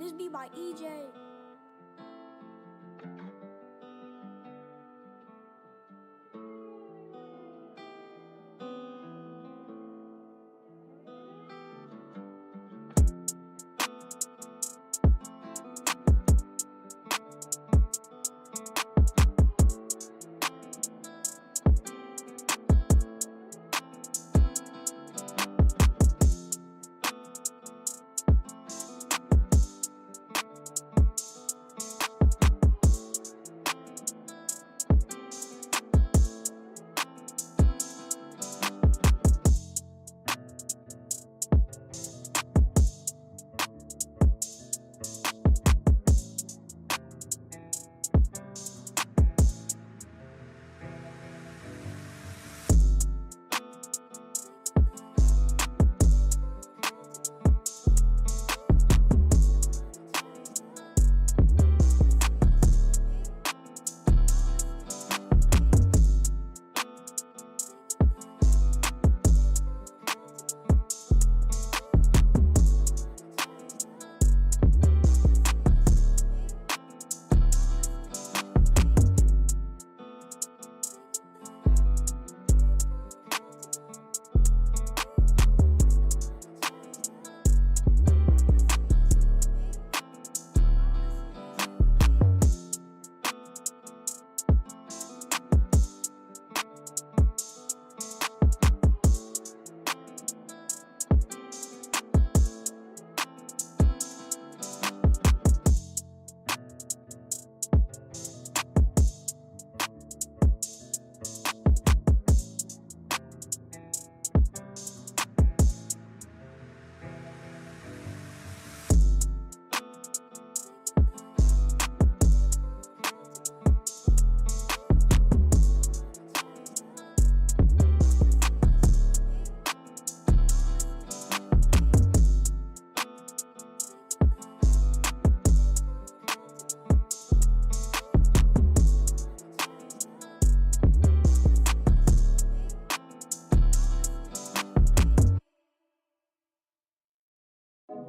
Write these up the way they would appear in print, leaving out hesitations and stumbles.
This beat by Ejaye.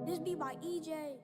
This beat by Ejaye.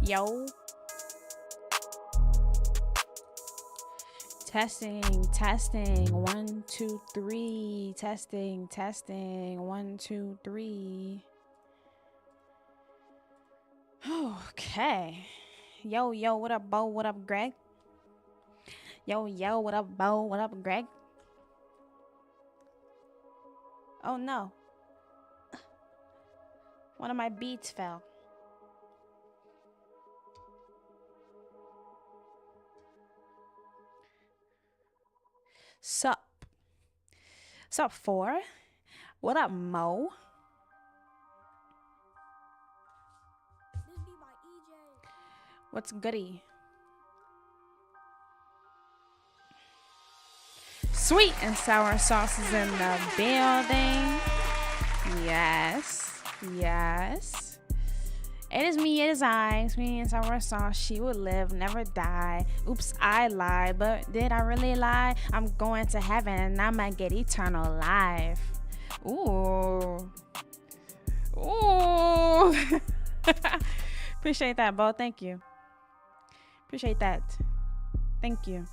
Yo. Testing. 1, 2, 3. Testing. 1, 2, 3. Okay. Yo, what up, Bo? What up, Greg? Yo, what up, Bo? What up, Greg? Oh no. One of my beats fell. Sup? Sup, 4? What up, Mo? This be by Ejaye. What's goody? Sweet and sour sauce is in the building. Yes. Yes. It is me, it is I. Sweet and sour sauce. She would live, never die. Oops, I lied. But did I really lie? I'm going to heaven and I might get eternal life. Ooh. Ooh. Appreciate that, Bo. Thank you. Appreciate that. Thank you.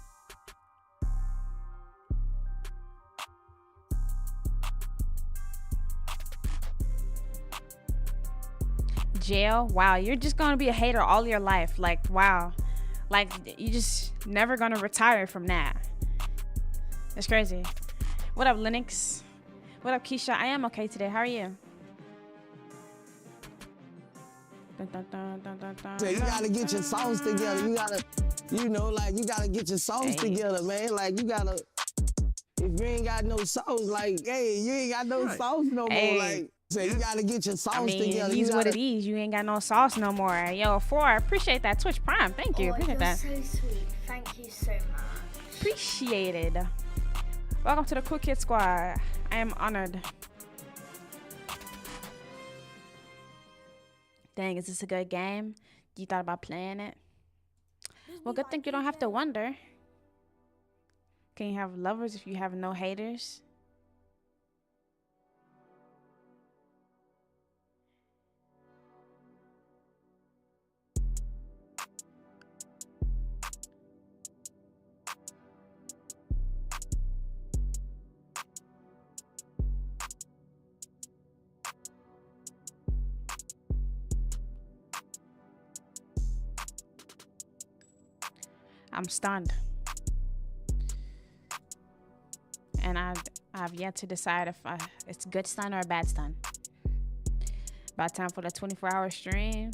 Jail? Wow, you're just gonna be a hater all your life. Like, wow. Like, you just never gonna retire from that. It's crazy. What up, Linux? What up, Keisha? I am okay today. How are you? Dun, dun, dun, dun, dun, dun, So you gotta get your sauce together. You gotta, you know, like you gotta get your sauce together, man. Like you gotta, if you ain't got no sauce, like, hey, you ain't got no sauce no more. Like, so you gotta get your sauce together. It is what it is. You ain't got no sauce no more. Yo, 4, I appreciate that Twitch Prime. Thank you. Appreciate that. You're so sweet. Thank you so much. Appreciated. Welcome to the Cool Kid Squad. I am honored. Dang, is this a good game? You thought about playing it? Well, good thing you don't have to wonder. Can you have lovers if you have no haters? I'm stunned. And I've yet to decide if it's a good stun or a bad stun. About time for the 24-hour stream.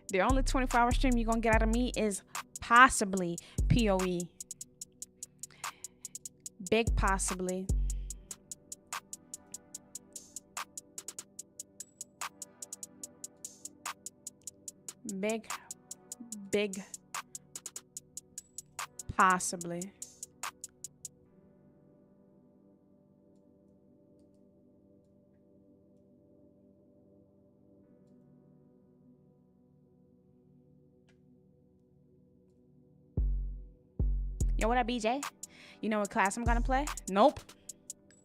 The only 24-hour stream you're going to get out of me is possibly PoE. Big possibly. Big possibly. Yo, what up, BJ? You know what class I'm gonna play? Nope.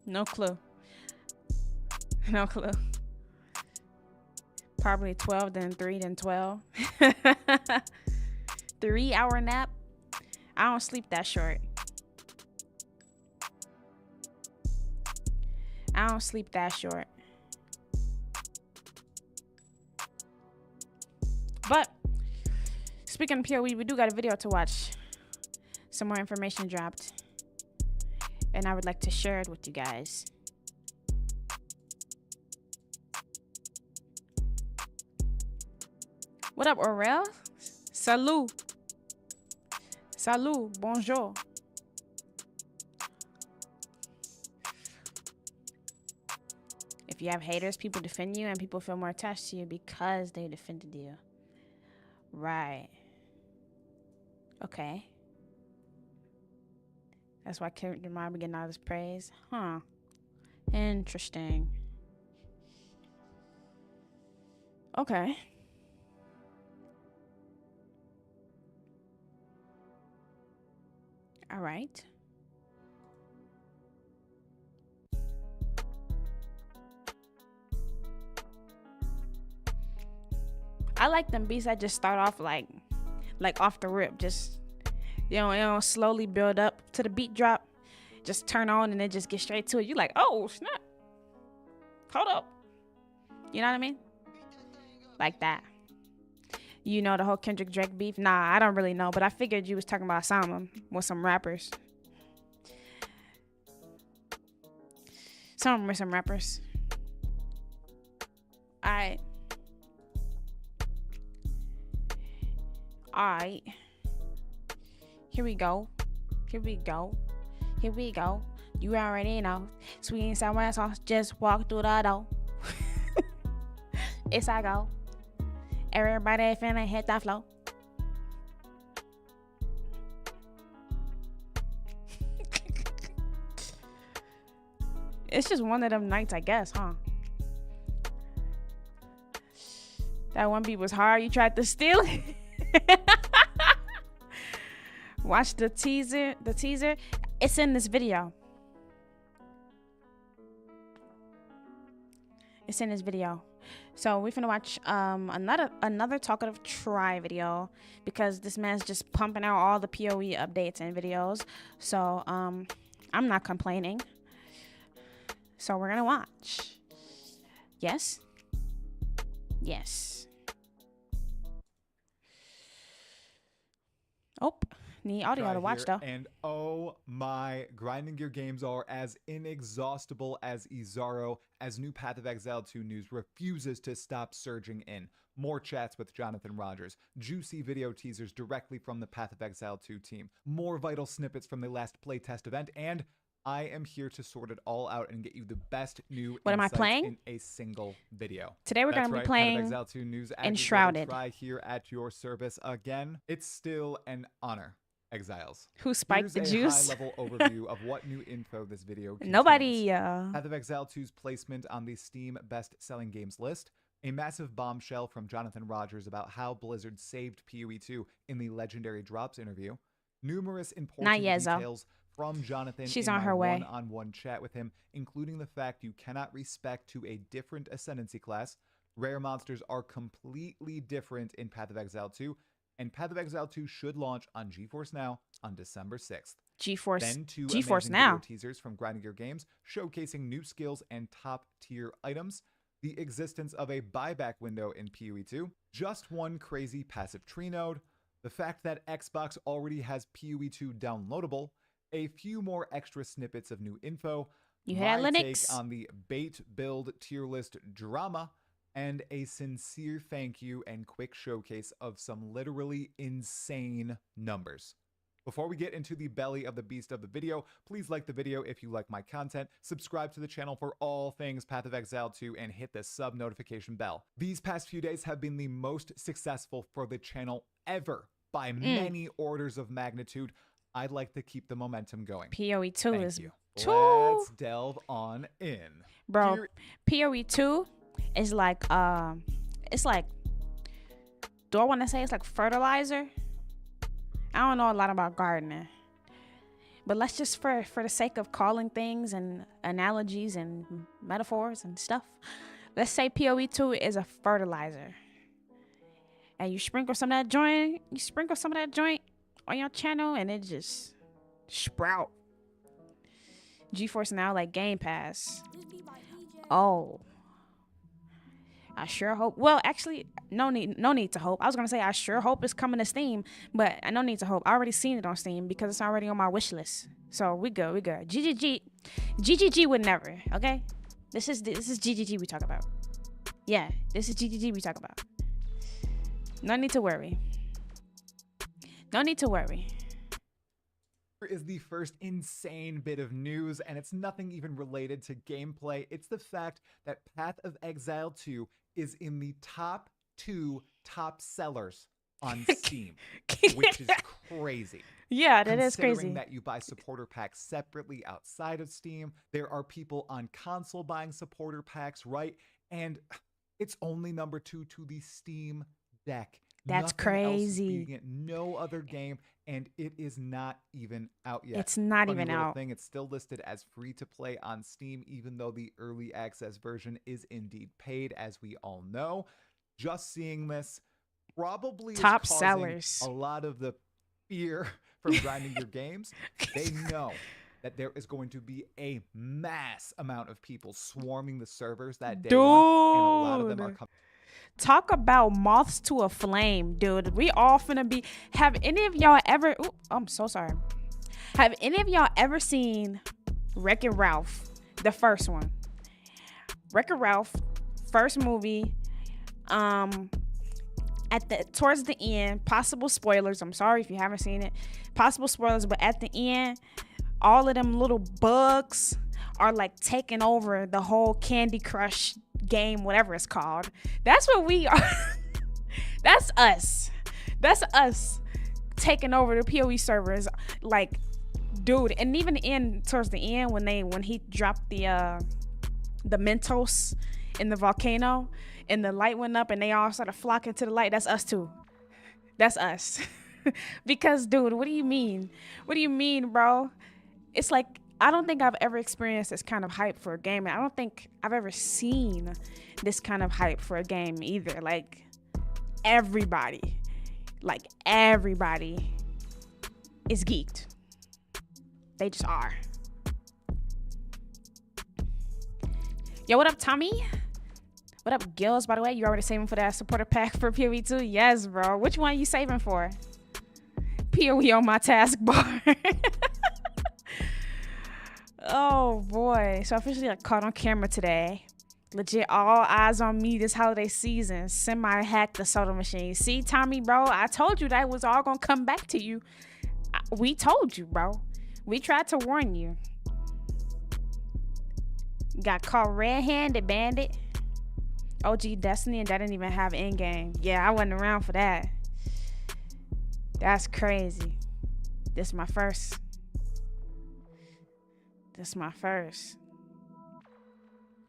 No clue. No clue. Probably 12, then 3, then 12. 3-hour nap. I don't sleep that short. I don't sleep that short. But speaking of PoE, we do got a video to watch. Some more information dropped. And I would like to share it with you guys. What up, Aurel? Salut. Salut. Bonjour. If you have haters, people defend you and people feel more attached to you because they defended you. Right. Okay. That's why Kendrick Lamar be getting all this praise. Huh. Interesting. Okay. All right. I like them beats that just start off like off the rip. Just, you know, slowly build up to the beat drop. Just turn on and then just get straight to it. You like, oh, snap. Hold up. You know what I mean? Like that. You know the whole Kendrick Drake beef? Nah, I don't really know, but I figured you was talking about some with some rappers. Some with some rappers. Alright. Alright. Here we go. Here we go. Here we go. You already know. Sweet and sour sauce. Just walk through the door. It's I go. Everybody finna hit the flow. It's just one of them nights, I guess, huh? That one beat was hard. You tried to steal it. Watch the teaser. The teaser. It's in this video. It's in this video. So we're finna watch another Talkative Try video because this man's just pumping out all the PoE updates and videos. So I'm not complaining. So we're gonna watch. Yes. Yes. Oh, need audio to watch though. And oh my, grinding gear games are as inexhaustible as Izaro, as new Path of Exile 2 news refuses to stop surging in. More chats with Jonathan Rogers, juicy video teasers directly from the Path of Exile 2 team, more vital snippets from the last playtest event, and I am here to sort it all out and get you the best new What am I insights playing? in a single video. Today we're That's going to right, be playing Path of Exile 2 news Enshrouded. Try here at your service again. It's still an honor, Exiles. Who spiked Here's the a juice? high-level overview of what new info this video contains. Nobody. Path of Exile 2's placement on the Steam best-selling games list. A massive bombshell from Jonathan Rogers about how Blizzard saved PoE 2 in the Legendary Drops interview. Numerous important details from Jonathan She's in on my her way. one-on-one chat with him, including the fact you cannot respect to a different Ascendancy class. Rare monsters are completely different in Path of Exile 2, and Path of Exile 2 should launch on GeForce Now on December 6th. GeForce. Then two GeForce amazing Now. video teasers from Grinding Gear Games showcasing new skills and top-tier items. The existence of a buyback window in PoE 2. Just one crazy passive tree node. The fact that Xbox already has PoE 2 downloadable. A few more extra snippets of new info. You hear that, My Linux? take on the bait build tier list drama. And a sincere thank you and quick showcase of some literally insane numbers. Before we get into the belly of the beast of the video, please like the video if you like my content, subscribe to the channel for all things Path of Exile 2, and hit the sub notification bell. These past few days have been the most successful for the channel ever by many orders of magnitude. I'd like to keep the momentum going. PoE 2 Thank is you. two. Let's delve on in. Bro, Here- PoE 2 is like it's like, do I want to say it's like fertilizer? I don't know a lot about gardening, but let's just for the sake of calling things and analogies and metaphors and stuff, let's say PoE 2 is a fertilizer, and you sprinkle some of that joint on your channel and it just sprout. GeForce Now like Game Pass. This be by Ejaye. Oh, I sure hope. Well, actually, no need to hope. I was gonna say I sure hope it's coming to Steam, but I no need to hope. I already seen it on Steam because it's already on my wish list. So we good. GGG would never. Okay, this is GGG we talk about. Yeah, this is GGG we talk about. No need to worry. No need to worry. Is the first insane bit of news, and it's nothing even related to gameplay. It's the fact that Path of Exile 2 is in the top 2 top sellers on Steam, which is crazy. Yeah, that is crazy. Considering that you buy supporter packs separately outside of Steam, there are people on console buying supporter packs, right? And it's only number 2 to the Steam Deck. That's Nothing else is crazy. beating it. No other game, and it is not even out yet. It's not Funny even little out. Thing, it's still listed as free to play on Steam, even though the early access version is indeed paid, as we all know. Just seeing this probably Top is causing sellers. a lot of the fear from grinding your games. They know that there is going to be a mass amount of people swarming the servers that day one, and a lot of them are Dude. coming. Talk about moths to a flame, dude. We all finna be. Have any of y'all ever? Ooh, I'm so sorry. Have any of y'all ever seen Wreck-It Ralph, the first one? Wreck-It Ralph, first movie. towards the end, possible spoilers. I'm sorry if you haven't seen it. Possible spoilers, but at the end, all of them little bugs are like taking over the whole Candy Crush game, whatever it's called. That's what we are. That's us. That's us taking over the PoE servers. Like, dude, and even towards the end when he dropped the Mentos in the volcano and the light went up and they all started flocking to the light. That's us too. That's us. Because, dude, what do you mean? What do you mean, bro? It's like, I don't think I've ever experienced this kind of hype for a game. And I don't think I've ever seen this kind of hype for a game either. Like, everybody is geeked. They just are. Yo, what up, Tommy? What up, Gills, by the way? You already saving for that supporter pack for PoE 2? Yes, bro. Which one are you saving for? PoE on my taskbar. Oh, boy. So I officially got caught on camera today. Legit, all eyes on me this holiday season. Semi-hacked the soda machine. See, Tommy, bro? I told you that was all going to come back to you. We told you, bro. We tried to warn you. Got caught red-handed, bandit. OG Destiny, and that didn't even have in-game. Yeah, I wasn't around for that. That's crazy. This is my first.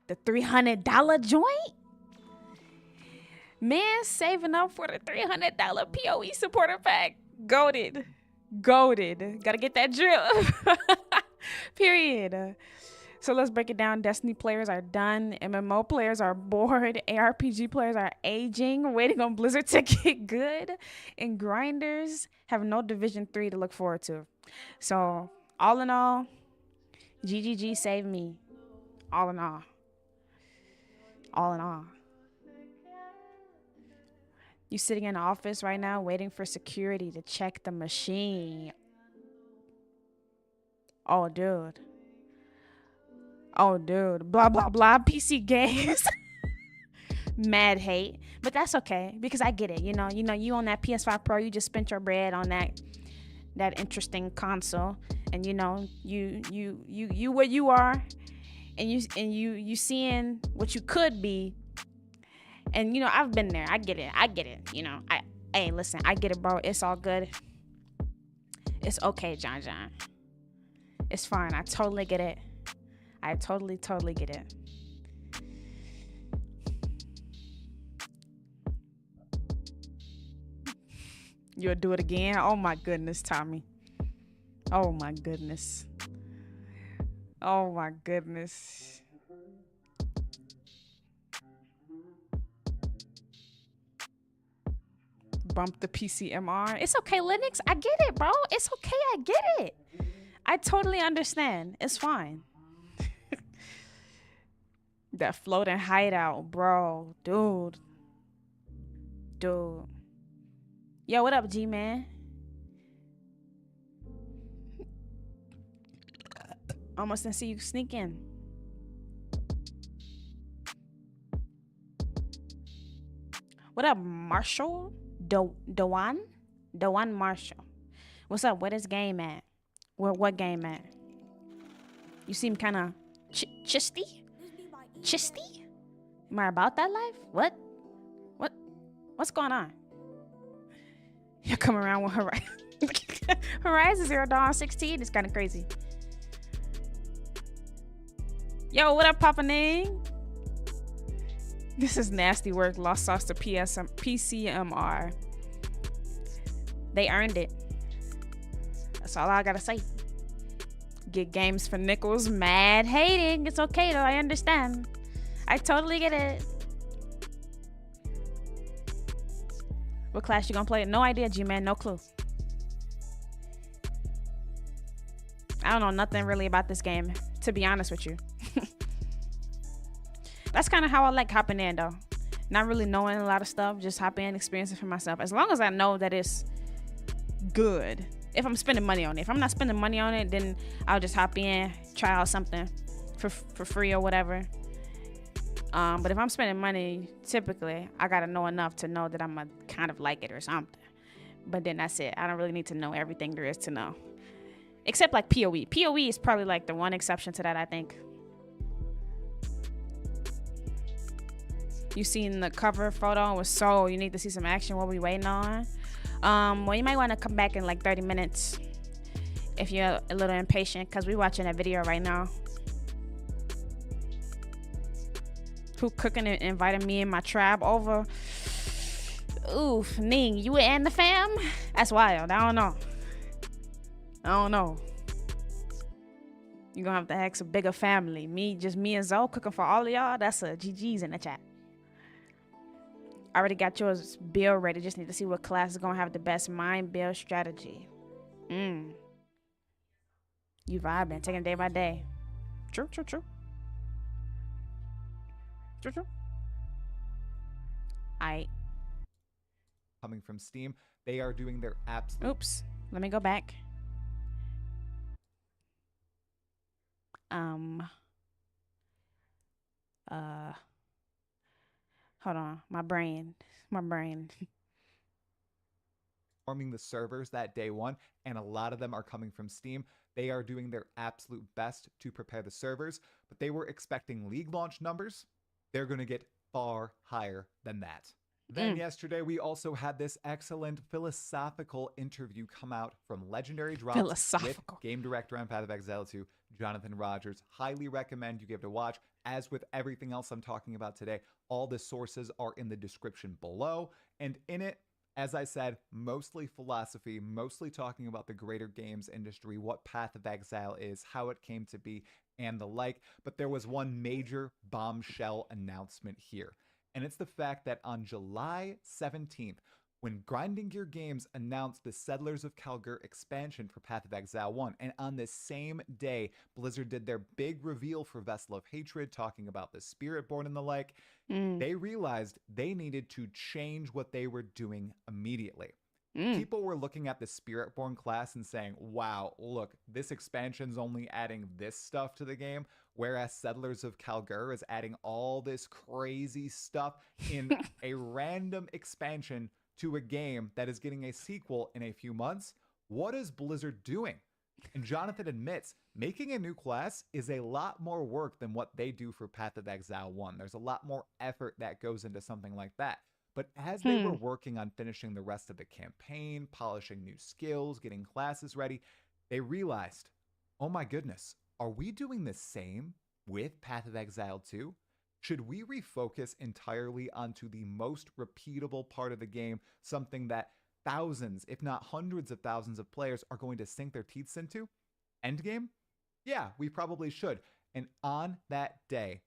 The $300 joint? Man, saving up for the $300 PoE supporter pack. Goated. Gotta get that drip. Period. So let's break it down. Destiny players are done. MMO players are bored. ARPG players are aging, waiting on Blizzard to get good. And grinders have no Division 3 to look forward to. So, all in all, GGG saved me. All in all. You sitting in the office right now waiting for security to check the machine. Oh, dude. Blah, blah, blah. PC games. Mad hate. But that's okay, because I get it. You know, you on that PS5 Pro, you just spent your bread on that interesting console. And you where you are, and you seeing what you could be. And I've been there. I get it. Hey, listen, I get it, bro. It's all good. It's okay, John. It's fine. I totally get it. I totally get it. You'll do it again? Oh my goodness, Tommy. Oh my goodness. Bump the PCMR. It's okay, Linux. I get it, bro. It's okay. I get it. I totally understand. It's fine. That floating hideout, bro. Dude. Yo, what up, G-Man? Almost didn't see you sneak in. What up, Marshall? Dewan Marshall. What's up? Where this game at? What game at? You seem kind of chisty? Am I about that life? What's going on? You come around with Horizon Zero Dawn 16. It's kind of crazy. Yo, what up, Papa Ning? This is nasty work. Lost sauce to PCMR. They earned it. That's all I gotta say. Get games for nickels. Mad hating. It's okay though. I understand. I totally get it. What class you gonna play? No idea, G-Man. No clue. I don't know nothing really about this game, to be honest with you. That's kind of how I like hopping in, though. Not really knowing a lot of stuff, just hop in, experience it for myself. As long as I know that it's good. If I'm spending money on it. If I'm not spending money on it, then I'll just hop in, try out something for free or whatever. But if I'm spending money, typically I gotta know enough to know that I'm gonna kind of like it or something. But then that's it. I don't really need to know everything there is to know. Except like PoE. PoE is probably like the one exception to that, I think. You seen the cover photo with Soul. You need to see some action. What we waiting on? Well, you might want to come back in like 30 minutes if you're a little impatient, because we're watching a video right now. Who cooking and inviting me and my tribe over? Oof, Ning, you and the fam? That's wild. I don't know. You're gonna have to ask a bigger family. Me and Zoe cooking for all of y'all. That's a GG's in the chat. I already got yours build ready. Just need to see what class is gonna have the best mind build strategy. You vibing, taking it day by day. True. Aight. Coming from Steam, they are doing their absolute. Oops. Let me go back. Hold on. My brain. Forming the servers that day one, and a lot of them are coming from Steam. They are doing their absolute best to prepare the servers, but they were expecting league launch numbers. They're going to get far higher than that. Then yesterday, we also had this excellent philosophical interview come out from Legendary Drops with game director on Path of Exile 2, Jonathan Rogers. Highly recommend you give it a watch. As with everything else I'm talking about today, all the sources are in the description below. And in it, as I said, mostly philosophy, mostly talking about the greater games industry, what Path of Exile is, how it came to be, and the like. But there was one major bombshell announcement here. And it's the fact that on July 17th, when Grinding Gear Games announced the Settlers of Kalgur expansion for Path of Exile 1, and on this same day, Blizzard did their big reveal for Vessel of Hatred, talking about the Spiritborn and the like, they realized they needed to change what they were doing immediately. People were looking at the Spiritborn class and saying, wow, look, this expansion's only adding this stuff to the game, whereas Settlers of Kalgur is adding all this crazy stuff in a random expansion to a game that is getting a sequel in a few months. What is Blizzard doing? And Jonathan admits making a new class is a lot more work than what they do for Path of Exile 1. There's a lot more effort that goes into something like that. But as they were working on finishing the rest of the campaign, polishing new skills, getting classes ready, they realized, oh my goodness, are we doing the same with Path of Exile 2? Should we refocus entirely onto the most repeatable part of the game, something that thousands, if not hundreds of thousands of players are going to sink their teeth into? Endgame? Yeah, we probably should. And on that day,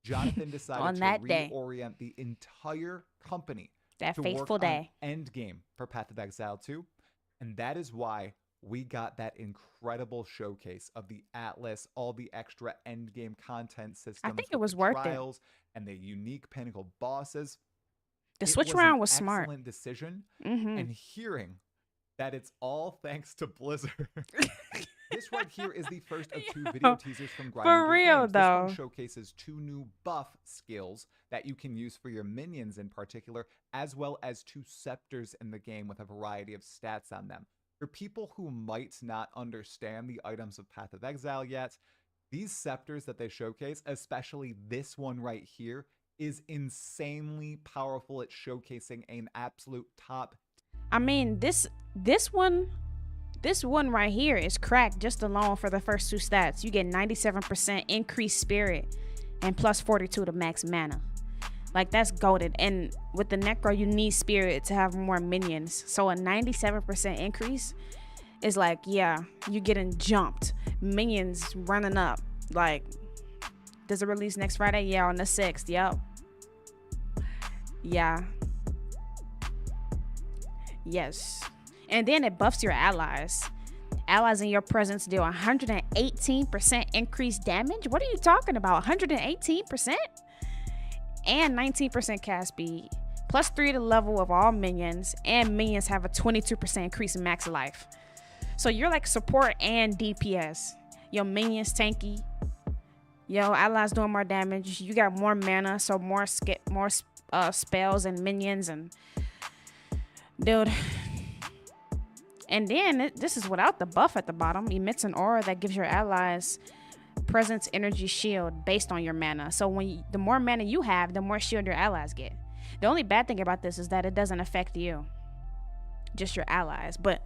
Jonathan decided to reorient the entire company to fateful work day on Endgame for Path of Exile 2. And that is why we got that incredible showcase of the Atlas, all the extra Endgame content systems. I think it was worth it. And the unique Pinnacle bosses. The switch around was smart. Excellent decision. And hearing that it's all thanks to Blizzard. This right here is the first of two video teasers from Grinding Gear For real, Games. though. This one showcases two new buff skills that you can use for your minions in particular, as well as two scepters in the game with a variety of stats on them. For people who might not understand the items of Path of Exile yet, these scepters that they showcase, especially this one right here, is insanely powerful at showcasing an absolute top. I mean, this one right here is cracked just alone for the first two stats. You get 97% increased spirit and plus 42 to max mana. Like, that's goated. And with the Necro, you need spirit to have more minions. So a 97% increase is like, yeah, you getting jumped. Minions running up. Like, does it release next Friday? Yeah, on the 6th. Yep. Yeah. Yes. And then it buffs your allies. Allies in your presence deal 118% increased damage. What are you talking about? 118%? And 19% cast speed. Plus 3 to level of all minions. And minions have a 22% increase in max life. So you're like support and DPS. Your minions tanky. Yo, allies doing more damage. You got more mana, so more spells and minions and dude. And then this is without the buff at the bottom. Emits an aura that gives your allies presence, energy, shield based on your mana. So the more mana you have, the more shield your allies get. The only bad thing about this is that it doesn't affect you, just your allies. But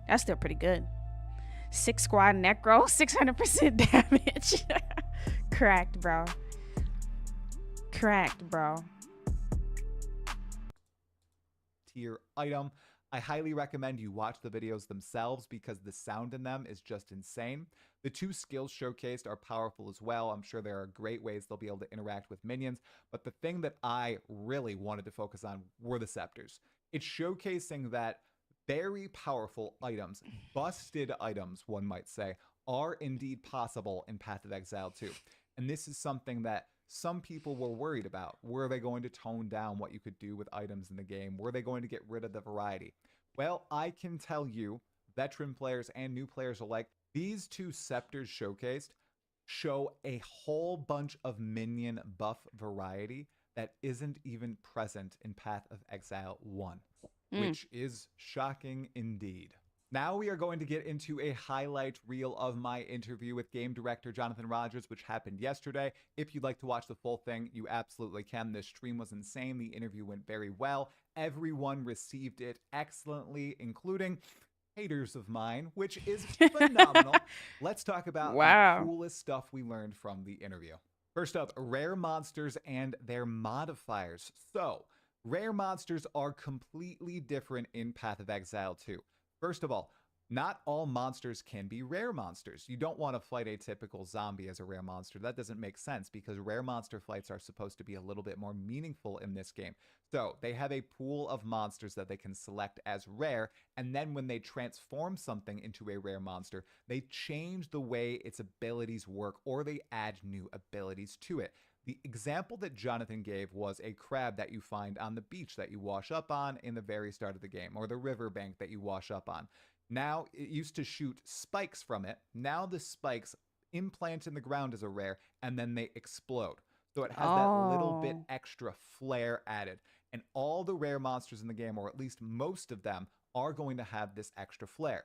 that's still pretty good. 6 squad necro, 600% damage. Cracked, bro. Cracked, bro. Tier item. I highly recommend you watch the videos themselves because the sound in them is just insane. The 2 skills showcased are powerful as well. I'm sure there are great ways they'll be able to interact with minions, but the thing that I really wanted to focus on were the scepters. It's showcasing that very powerful items, busted items, one might say, are indeed possible in Path of Exile 2. And this is something that some people were worried about. Were they going to tone down what you could do with items in the game? Were they going to get rid of the variety? Well, I can tell you, veteran players and new players alike, these 2 scepters showcased show a whole bunch of minion buff variety that isn't even present in Path of Exile 1, which is shocking indeed. Now we are going to get into a highlight reel of my interview with game director Jonathan Rogers, which happened yesterday. If you'd like to watch the full thing, you absolutely can. This stream was insane. The interview went very well. Everyone received it excellently, including haters of mine, which is phenomenal. Let's talk about the coolest stuff we learned from the interview. First up, rare monsters and their modifiers. So, rare monsters are completely different in Path of Exile 2. First of all, not all monsters can be rare monsters. You don't want to fight a typical zombie as a rare monster. That doesn't make sense because rare monster fights are supposed to be a little bit more meaningful in this game. So they have a pool of monsters that they can select as rare, and then when they transform something into a rare monster, they change the way its abilities work or they add new abilities to it. The example that Jonathan gave was a crab that you find on the beach that you wash up on in the very start of the game, or the riverbank that you wash up on. Now, it used to shoot spikes from it. Now the spikes implant in the ground as a rare, and then they explode. So it has that little bit extra flair added. And all the rare monsters in the game, or at least most of them, are going to have this extra flair.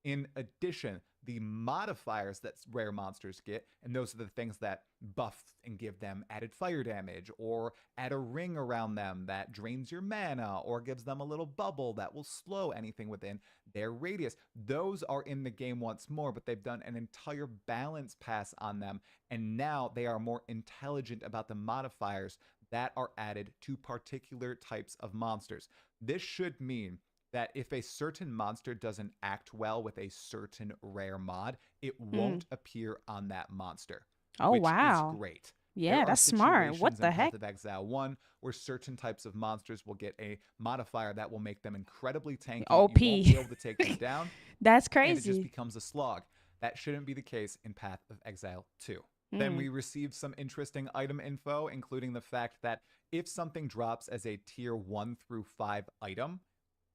In addition, the modifiers that rare monsters get, and those are the things that buff and give them added fire damage, or add a ring around them that drains your mana, or gives them a little bubble that will slow anything within their radius. Those are in the game once more, but they've done an entire balance pass on them, and now they are more intelligent about the modifiers that are added to particular types of monsters. This should mean that if a certain monster doesn't act well with a certain rare mod, it won't appear on that monster. Which is great. Yeah, that's smart. What the heck? Path of Exile 1, where certain types of monsters will get a modifier that will make them incredibly tanky. OP. You won't be able to take them down. That's And it crazy. just becomes a slog. That shouldn't be the case in Path of Exile 2. Then we received some interesting item info, including the fact that if something drops as a tier 1 through 5 item,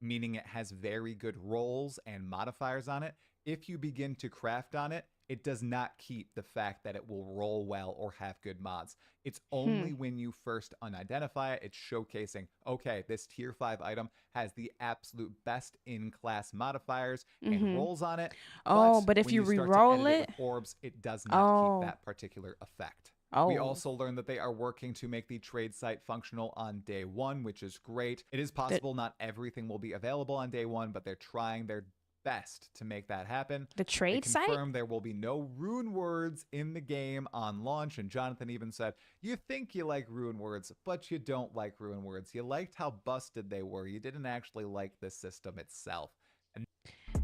meaning it has very good rolls and modifiers on it, if you begin to craft on it, it does not keep the fact that it will roll well or have good mods. It's only when you first unidentify it, it's showcasing, okay, this tier 5 item has the absolute best in-class modifiers and rolls on it. But if when you start to re-roll edit it, with orbs, it does not keep that particular effect. We Oh, also learned that they are working to make the trade site functional on day 1, which is great. It is possible not everything will be available on day 1, but they're trying their best to make that happen. the trade They site? confirmed there will be no rune words in the game on launch, and Jonathan even said, you think you like rune words, but you don't like rune words. You liked how busted they were. You didn't actually like the system itself.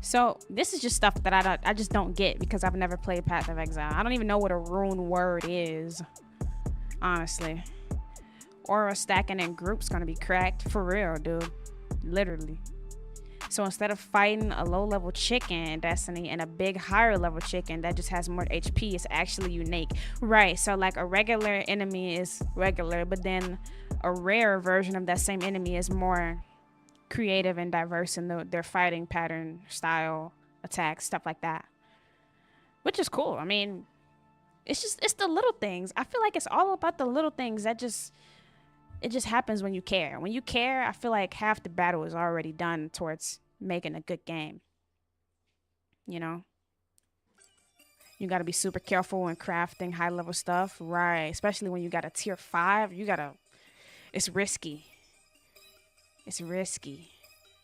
So this is just stuff that I just don't get because I've never played Path of Exile. I don't even know what a rune word is, honestly. Aura stacking in groups gonna be cracked for real, dude. Literally. So instead of fighting a low-level chicken in Destiny and a big higher-level chicken that just has more HP, it's actually unique. Right, so like a regular enemy is regular, but then a rare version of that same enemy is more creative and diverse in their fighting pattern, style, attacks, stuff like that. Which is cool. I mean, it's the little things. I feel like it's all about the little things that it just happens when you care. When you care, I feel like half the battle is already done towards making a good game. You know? You got to be super careful when crafting high level stuff. Right. Especially when you got a tier 5. It's risky. It's risky.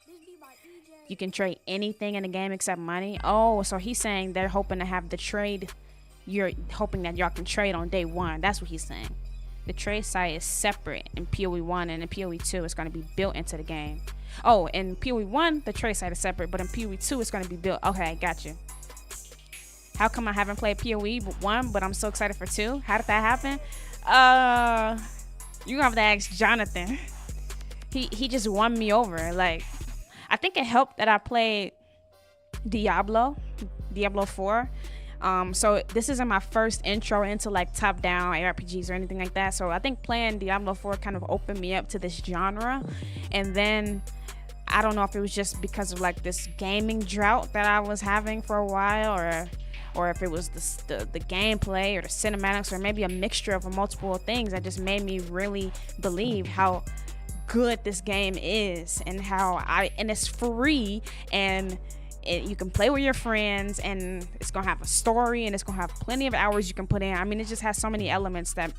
This be by Ejaye. You can trade anything in the game except money. Oh, so he's saying they're hoping to have the trade. You're hoping that y'all can trade on day 1. That's what he's saying. The trade site is separate in PoE 1, and in PoE 2 it's going to be built into the game. Oh, in PoE 1 the trade site is separate, but in PoE 2 it's going to be built. Okay, got you. How come I haven't played PoE 1, but I'm so excited for 2? How did that happen? You gonna have to ask Jonathan. He just won me over. Like, I think it helped that I played Diablo 4. So this isn't my first intro into like top-down ARPGs or anything like that. So I think playing Diablo 4 kind of opened me up to this genre. And then I don't know if it was just because of like this gaming drought that I was having for a while, or if it was the gameplay or the cinematics, or maybe a mixture of multiple things that just made me really believe how good this game is, and and it's free, and you can play with your friends, and it's gonna have a story, and it's gonna have plenty of hours you can put in. I mean, it just has so many elements that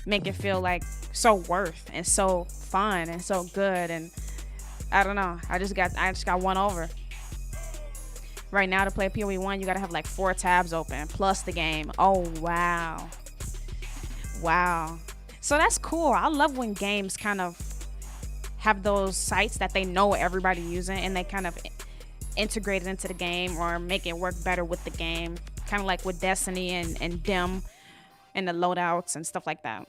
make it feel like so worth and so fun and so good. And I don't know, I just got won over. Right now, to play PoE 1, you gotta have like 4 tabs open plus the game. Oh wow. So that's cool. I love when games kind of have those sites that they know everybody using, and they kind of integrate it into the game or make it work better with the game, kind of like with Destiny and Dim and the loadouts and stuff like that.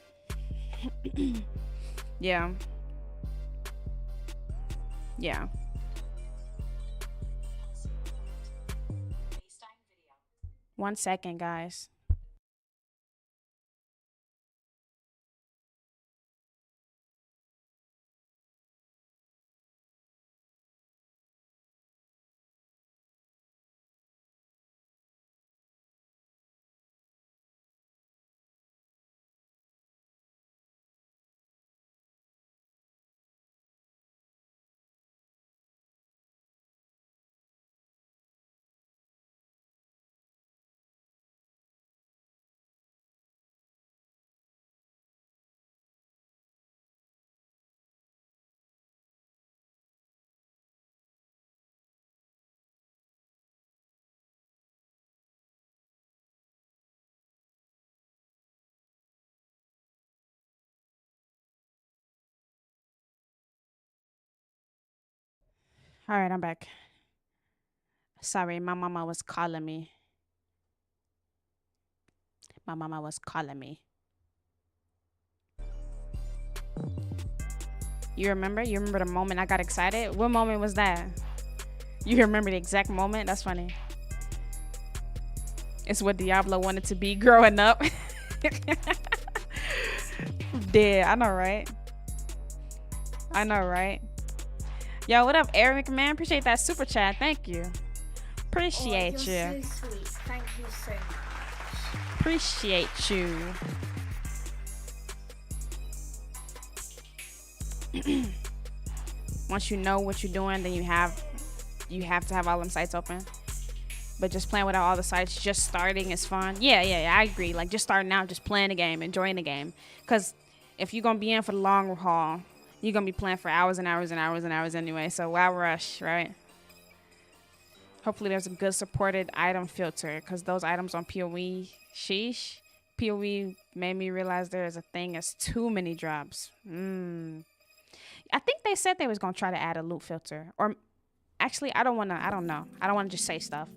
Yeah. 1 second, guys. All right, I'm back. Sorry, my mama was calling me. You remember? You remember the moment I got excited? What moment was that? You remember the exact moment? That's funny. It's what Diablo wanted to be growing up. Dead. I know, right? Yo, what up, Eric, man? Appreciate that super chat. Thank you. Appreciate you're you. so sweet. Thank you so much. Appreciate you. Once you know what you're doing, then you have to have all them sites open. But just playing without all the sites, just starting is fun. Yeah, I agree. Like, just starting out, just playing the game, enjoying the game. Because if you're going to be in for the long haul, you're going to be playing for hours and hours and hours and hours anyway. So why rush, right? Hopefully there's a good supported item filter, because those items on PoE, sheesh. PoE made me realize there is a thing as too many drops. I think they said they was going to try to add a loot filter. Or actually, I don't know. I don't want to just say stuff.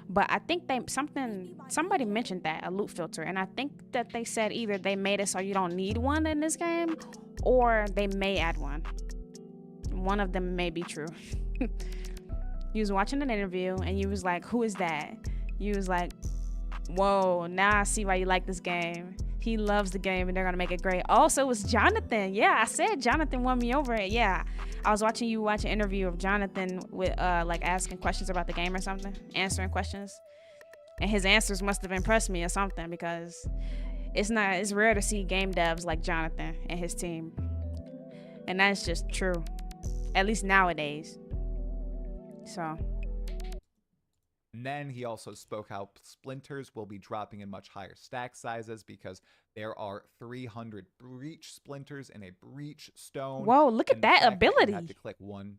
But I think somebody mentioned that, a loot filter. And I think that they said either they made it so you don't need one in this game, or they may add one. One of them may be true. You was watching an interview and you was like, who is that? You was like, whoa, now I see why you like this game. He loves the game and they're going to make it great. Oh, so it was Jonathan. Yeah, I said Jonathan won me over. Yeah, I was watching you watch an interview of Jonathan with like asking questions about the game or something, answering questions. And his answers must have impressed me or something, because it's rare to see game devs like Jonathan and his team. And that's just true. At least nowadays. So. And then he also spoke how splinters will be dropping in much higher stack sizes because there are 300 breach splinters in a breach stone. Whoa, look at that ability. You have to click 1,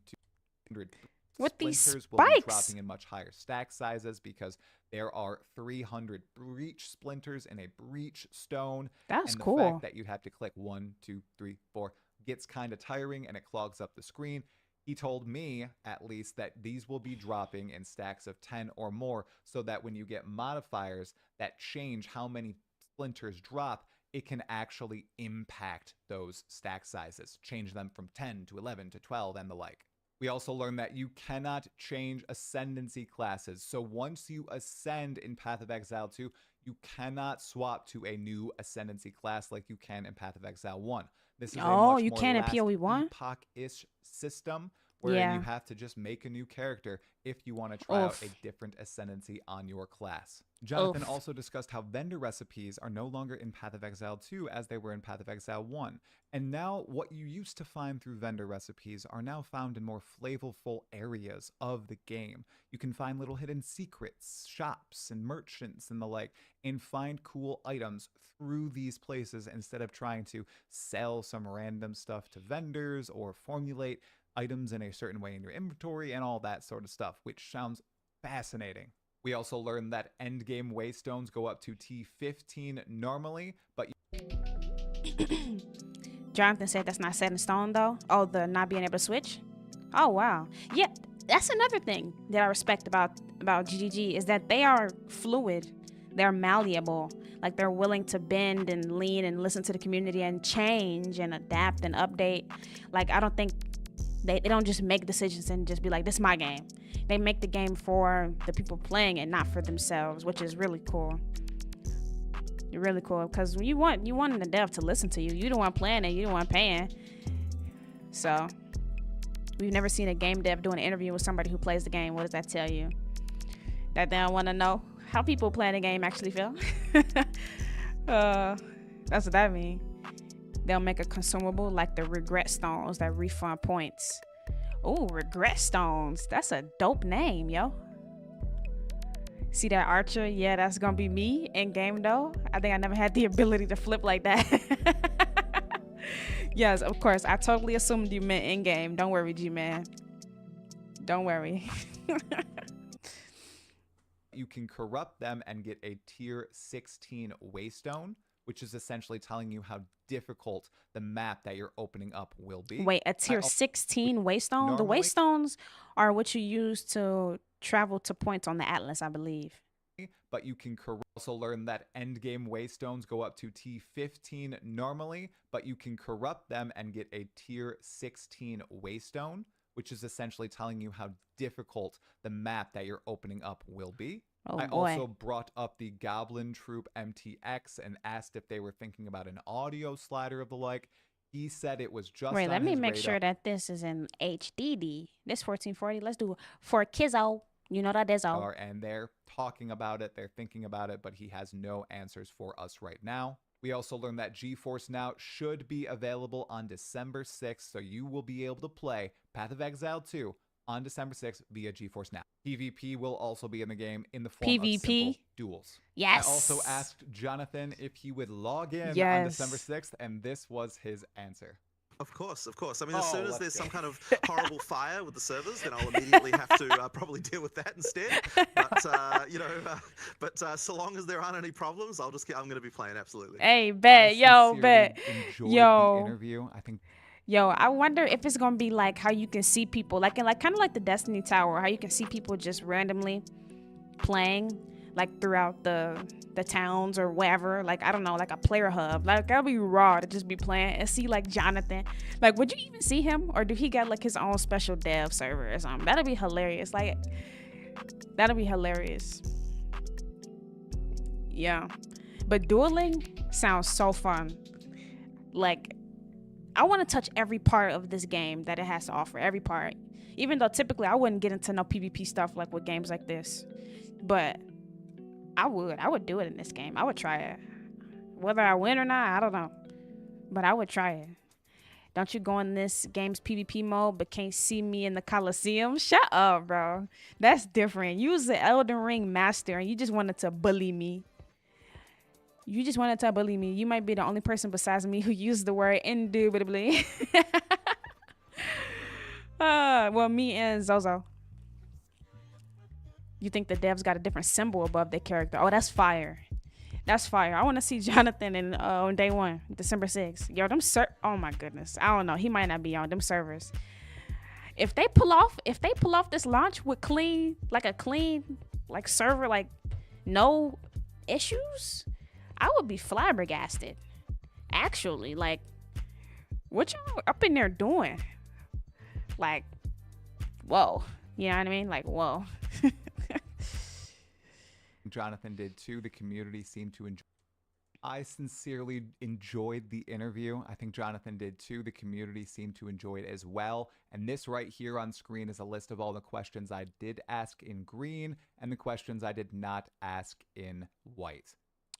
200. With these Splinters will be spikes. dropping in much higher stack sizes because there are 300 breach splinters in a breach stone. That's and the cool. fact that you have to click 1, 2, 3, 4 gets kind of tiring and it clogs up the screen. He told me, at least, that these will be dropping in stacks of 10 or more so that when you get modifiers that change how many splinters drop, it can actually impact those stack sizes, change them from 10 to 11 to 12 and the like. We also learned that you cannot change ascendancy classes. So once you ascend in Path of Exile 2, you cannot swap to a new ascendancy class like you can in Path of Exile 1. This is a much you more can in last PoE 1? epoch-ish system wherein you have to just make a new character if you want to try out a different ascendancy on your class. Jonathan also discussed how vendor recipes are no longer in Path of Exile 2 as they were in Path of Exile 1. And now what you used to find through vendor recipes are now found in more flavorful areas of the game. You can find little hidden secrets, shops, and merchants and the like, and find cool items through these places instead of trying to sell some random stuff to vendors or formulate items in a certain way in your inventory and all that sort of stuff, which sounds fascinating. We also learned that endgame waystones go up to T15 normally, but Jonathan said that's not set in stone though. Oh, the not being able to switch? Oh wow. Yeah, that's another thing that I respect about GGG is that they are fluid. They're malleable. Like they're willing to bend and lean and listen to the community and change and adapt and update. Like I don't think they don't just make decisions and just be like, this is my game. They make the game for the people playing it, not for themselves, which is really cool. Really cool, because you want the dev to listen to you. You don't want playing it, you don't want paying. So we've never seen a game dev do an interview with somebody who plays the game. What does that tell you? That they don't want to know how people playing the game actually feel. That's what that means. They'll make a consumable like the regret stones that refund points. Oh, regret stones. That's a dope name, yo. See that archer? Yeah, that's gonna be me in game though. I think I never had the ability to flip like that. Yes, of course. I totally assumed you meant in game. Don't worry, G-Man. Don't worry. You can corrupt them and get a tier 16 waystone, which is essentially telling you how difficult the map that you're opening up will be. Wait, a tier 16 waystone? The waystones are what you use to travel to points on the Atlas, I believe. But you can also learn that endgame waystones go up to T15 normally, but you can corrupt them and get a tier 16 waystone, which is essentially telling you how difficult the map that you're opening up will be. Oh, I boy. also brought up the Goblin Troop MTX and asked if they were thinking about an audio slider of the like. He said it was just Wait, on let me his make radar. sure that this is in HDD. This 1440. Let's do for Kizzo. You know that is all. And they're talking about it, they're thinking about it, but he has no answers for us right now. We also learned that GeForce Now should be available on December 6th, so you will be able to play Path of Exile 2 on December 6th via GeForce Now. PvP will also be in the game in the form of simple duels. Yes. I also asked Jonathan if he would log in on Yes. December 6th, and this was his answer. Of course, of course. I mean, as Oh, soon as let's there's go. some kind of horrible fire with the servers, then I'll immediately have to probably deal with that instead. But so long as there aren't any problems, I'm going to be playing absolutely. Hey, bet, yo, Sincerely bet. enjoyed Yo. the interview. I think Yo, I wonder if it's gonna be like how you can see people, like in like kind of like the Destiny Tower, how you can see people just randomly playing, like throughout the towns or wherever. Like I don't know, like a player hub. Like that'd be raw to just be playing and see like Jonathan. Like, would you even see him, or do he got like his own special dev server or something? That'd be hilarious. Like, that'd be hilarious. Yeah, but dueling sounds so fun. Like, I want to touch every part of this game that it has to offer, every part. Even though typically I wouldn't get into no PvP stuff like with games like this. But I would do it in this game. I would try it. Whether I win or not, I don't know. But I would try it. Don't you go in this game's PvP mode but can't see me in the Coliseum? Shut up, bro. That's different. You was the Elden Ring master and you just wanted to bully me. You just wanted to bully me. You might be the only person besides me who used the word indubitably. Well, me and Zozo. You think the devs got a different symbol above their character? Oh, that's fire. That's fire. I want to see Jonathan in on day 1, December 6th. Yo, oh my goodness. I don't know. He might not be on them servers. If they pull off this launch with clean server, like no issues, I would be flabbergasted. Actually, like, what y'all up in there doing? Like, whoa. You know what I mean? Like, whoa. Jonathan did too. The community seemed to enjoy. I sincerely enjoyed the interview. I think Jonathan did too. The community seemed to enjoy it as well. And this right here on screen is a list of all the questions I did ask in green and the questions I did not ask in white.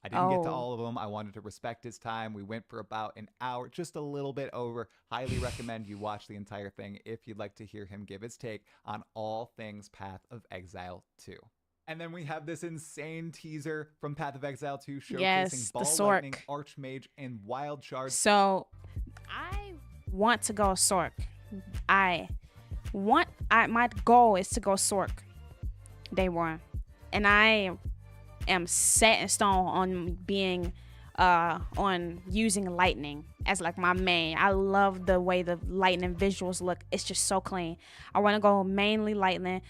I didn't get to all of them. I wanted to respect his time. We went for about an hour, just a little bit over. Highly recommend you watch the entire thing if you'd like to hear him give his take on all things Path of Exile 2. And then we have this insane teaser from Path of Exile 2 showcasing Ball Lightning, Archmage, and Wild Shard. So, I want to go Sork. My goal is to go Sork day 1. And I am set in stone on being on using lightning as like my main. I love the way the lightning visuals look. It's just so clean. I want to go mainly lightning.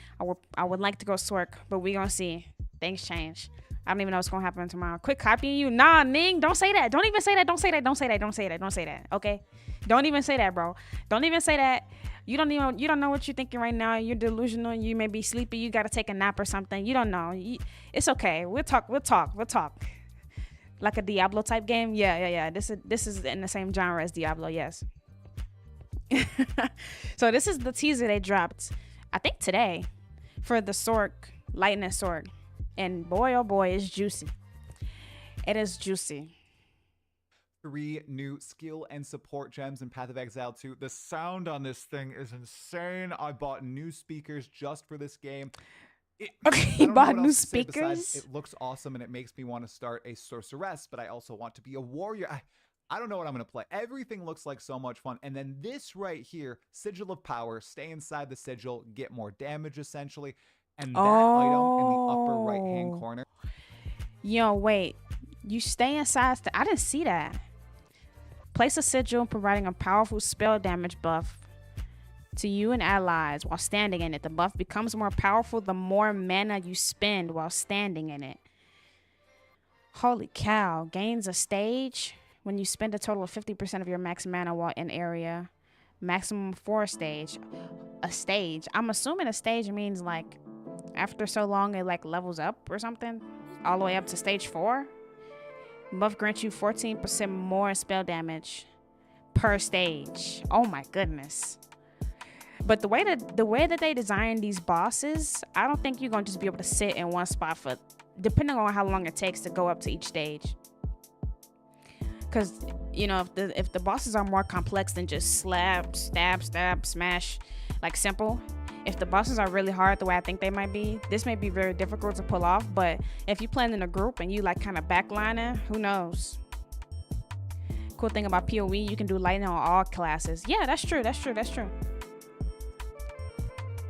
I would like to go Sork, but we gonna see. Things change. I don't even know what's gonna happen tomorrow. Quit copying you. Nah, Ning, don't say that. Don't even say that. Don't say that. Don't say that. Don't say that. Don't say that. Okay? Don't even say that, bro. Don't even say that. You don't know what you're thinking right now. You're delusional. You may be sleepy. You gotta take a nap or something. You don't know. It's okay. We'll talk. Like a Diablo type game. Yeah. This is in the same genre as Diablo. Yes. So this is the teaser they dropped, I think today, for the Sork, Lightning Sork, and boy oh boy, it's juicy. It is juicy. 3 new skill and support gems in Path of Exile 2. The sound on this thing is insane. I bought new speakers just for this game. You bought new speakers? It looks awesome and it makes me want to start a sorceress, but I also want to be a warrior. I don't know what I'm going to play. Everything looks like so much fun. And then this right here, Sigil of Power, stay inside the sigil, get more damage essentially. And that item in the upper right-hand corner. Yo, wait. You stay inside. I didn't see that. Place a sigil providing a powerful spell damage buff to you and allies while standing in it. The buff becomes more powerful the more mana you spend while standing in it. Holy cow. Gains a stage when you spend a total of 50% of your max mana while in area. Maximum 4 stage. A stage. I'm assuming a stage means like after so long it like levels up or something. All the way up to stage 4. Buff grants you 14% more spell damage per stage. Oh my goodness. But the way that they design these bosses, I don't think you're gonna just be able to sit in one spot for, depending on how long it takes to go up to each stage. Because you know, if the bosses are more complex than just slap, stab, smash, like simple. If the bosses are really hard the way I think they might be, this may be very difficult to pull off. But if you playing in a group and you like kind of backlining, who knows? Cool thing about PoE, you can do lightning on all classes. Yeah, that's true.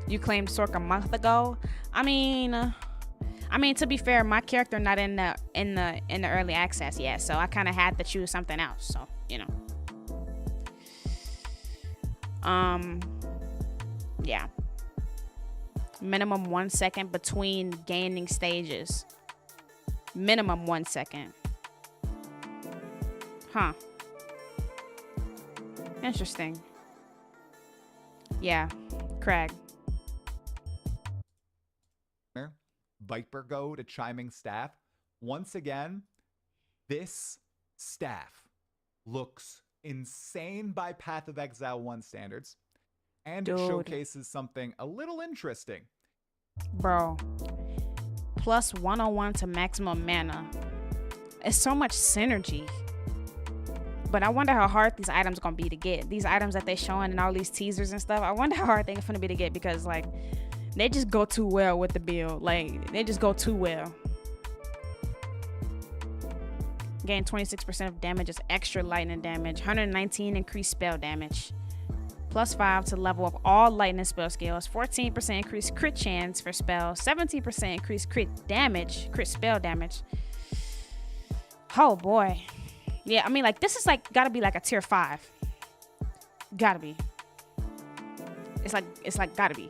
You claimed Sork a month ago. I mean, to be fair, my character not in the early access yet, so I kind of had to choose something else. So you know, yeah. Minimum 1 second between gaining stages. Minimum 1 second. Huh. Interesting. Yeah, Craig. Viper Go to Chiming Staff. Once again, this staff looks insane by Path of Exile 1 standards. And it showcases something a little interesting. Bro, plus 101 to maximum mana. It's so much synergy. But I wonder how hard these items gonna be to get. These items that they showing in all these teasers and stuff. I wonder how hard they're gonna be to get, because like they just go too well with the build. Like they just go too well. Gain 26% of damage is extra lightning damage. 119 increased spell damage. Plus 5 to level up all lightning spell skills. 14% increased crit chance for spells. 17% increased crit spell damage. Oh boy. Yeah, I mean, like, this is like gotta be like a tier 5. Gotta be. It's like gotta be.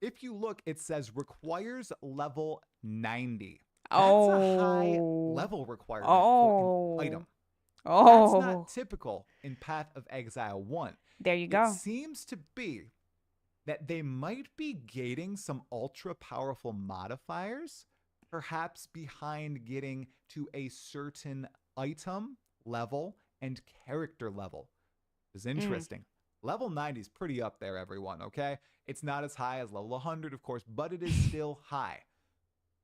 If you look, it says requires level 90. Oh. That's a high level requirement for an item. Oh. That's not typical in Path of Exile 1. There you go. It seems to be that they might be gating some ultra powerful modifiers, perhaps behind getting to a certain item level and character level. It's interesting. Level 90 is pretty up there, everyone, okay? It's not as high as level 100, of course, but it is still high.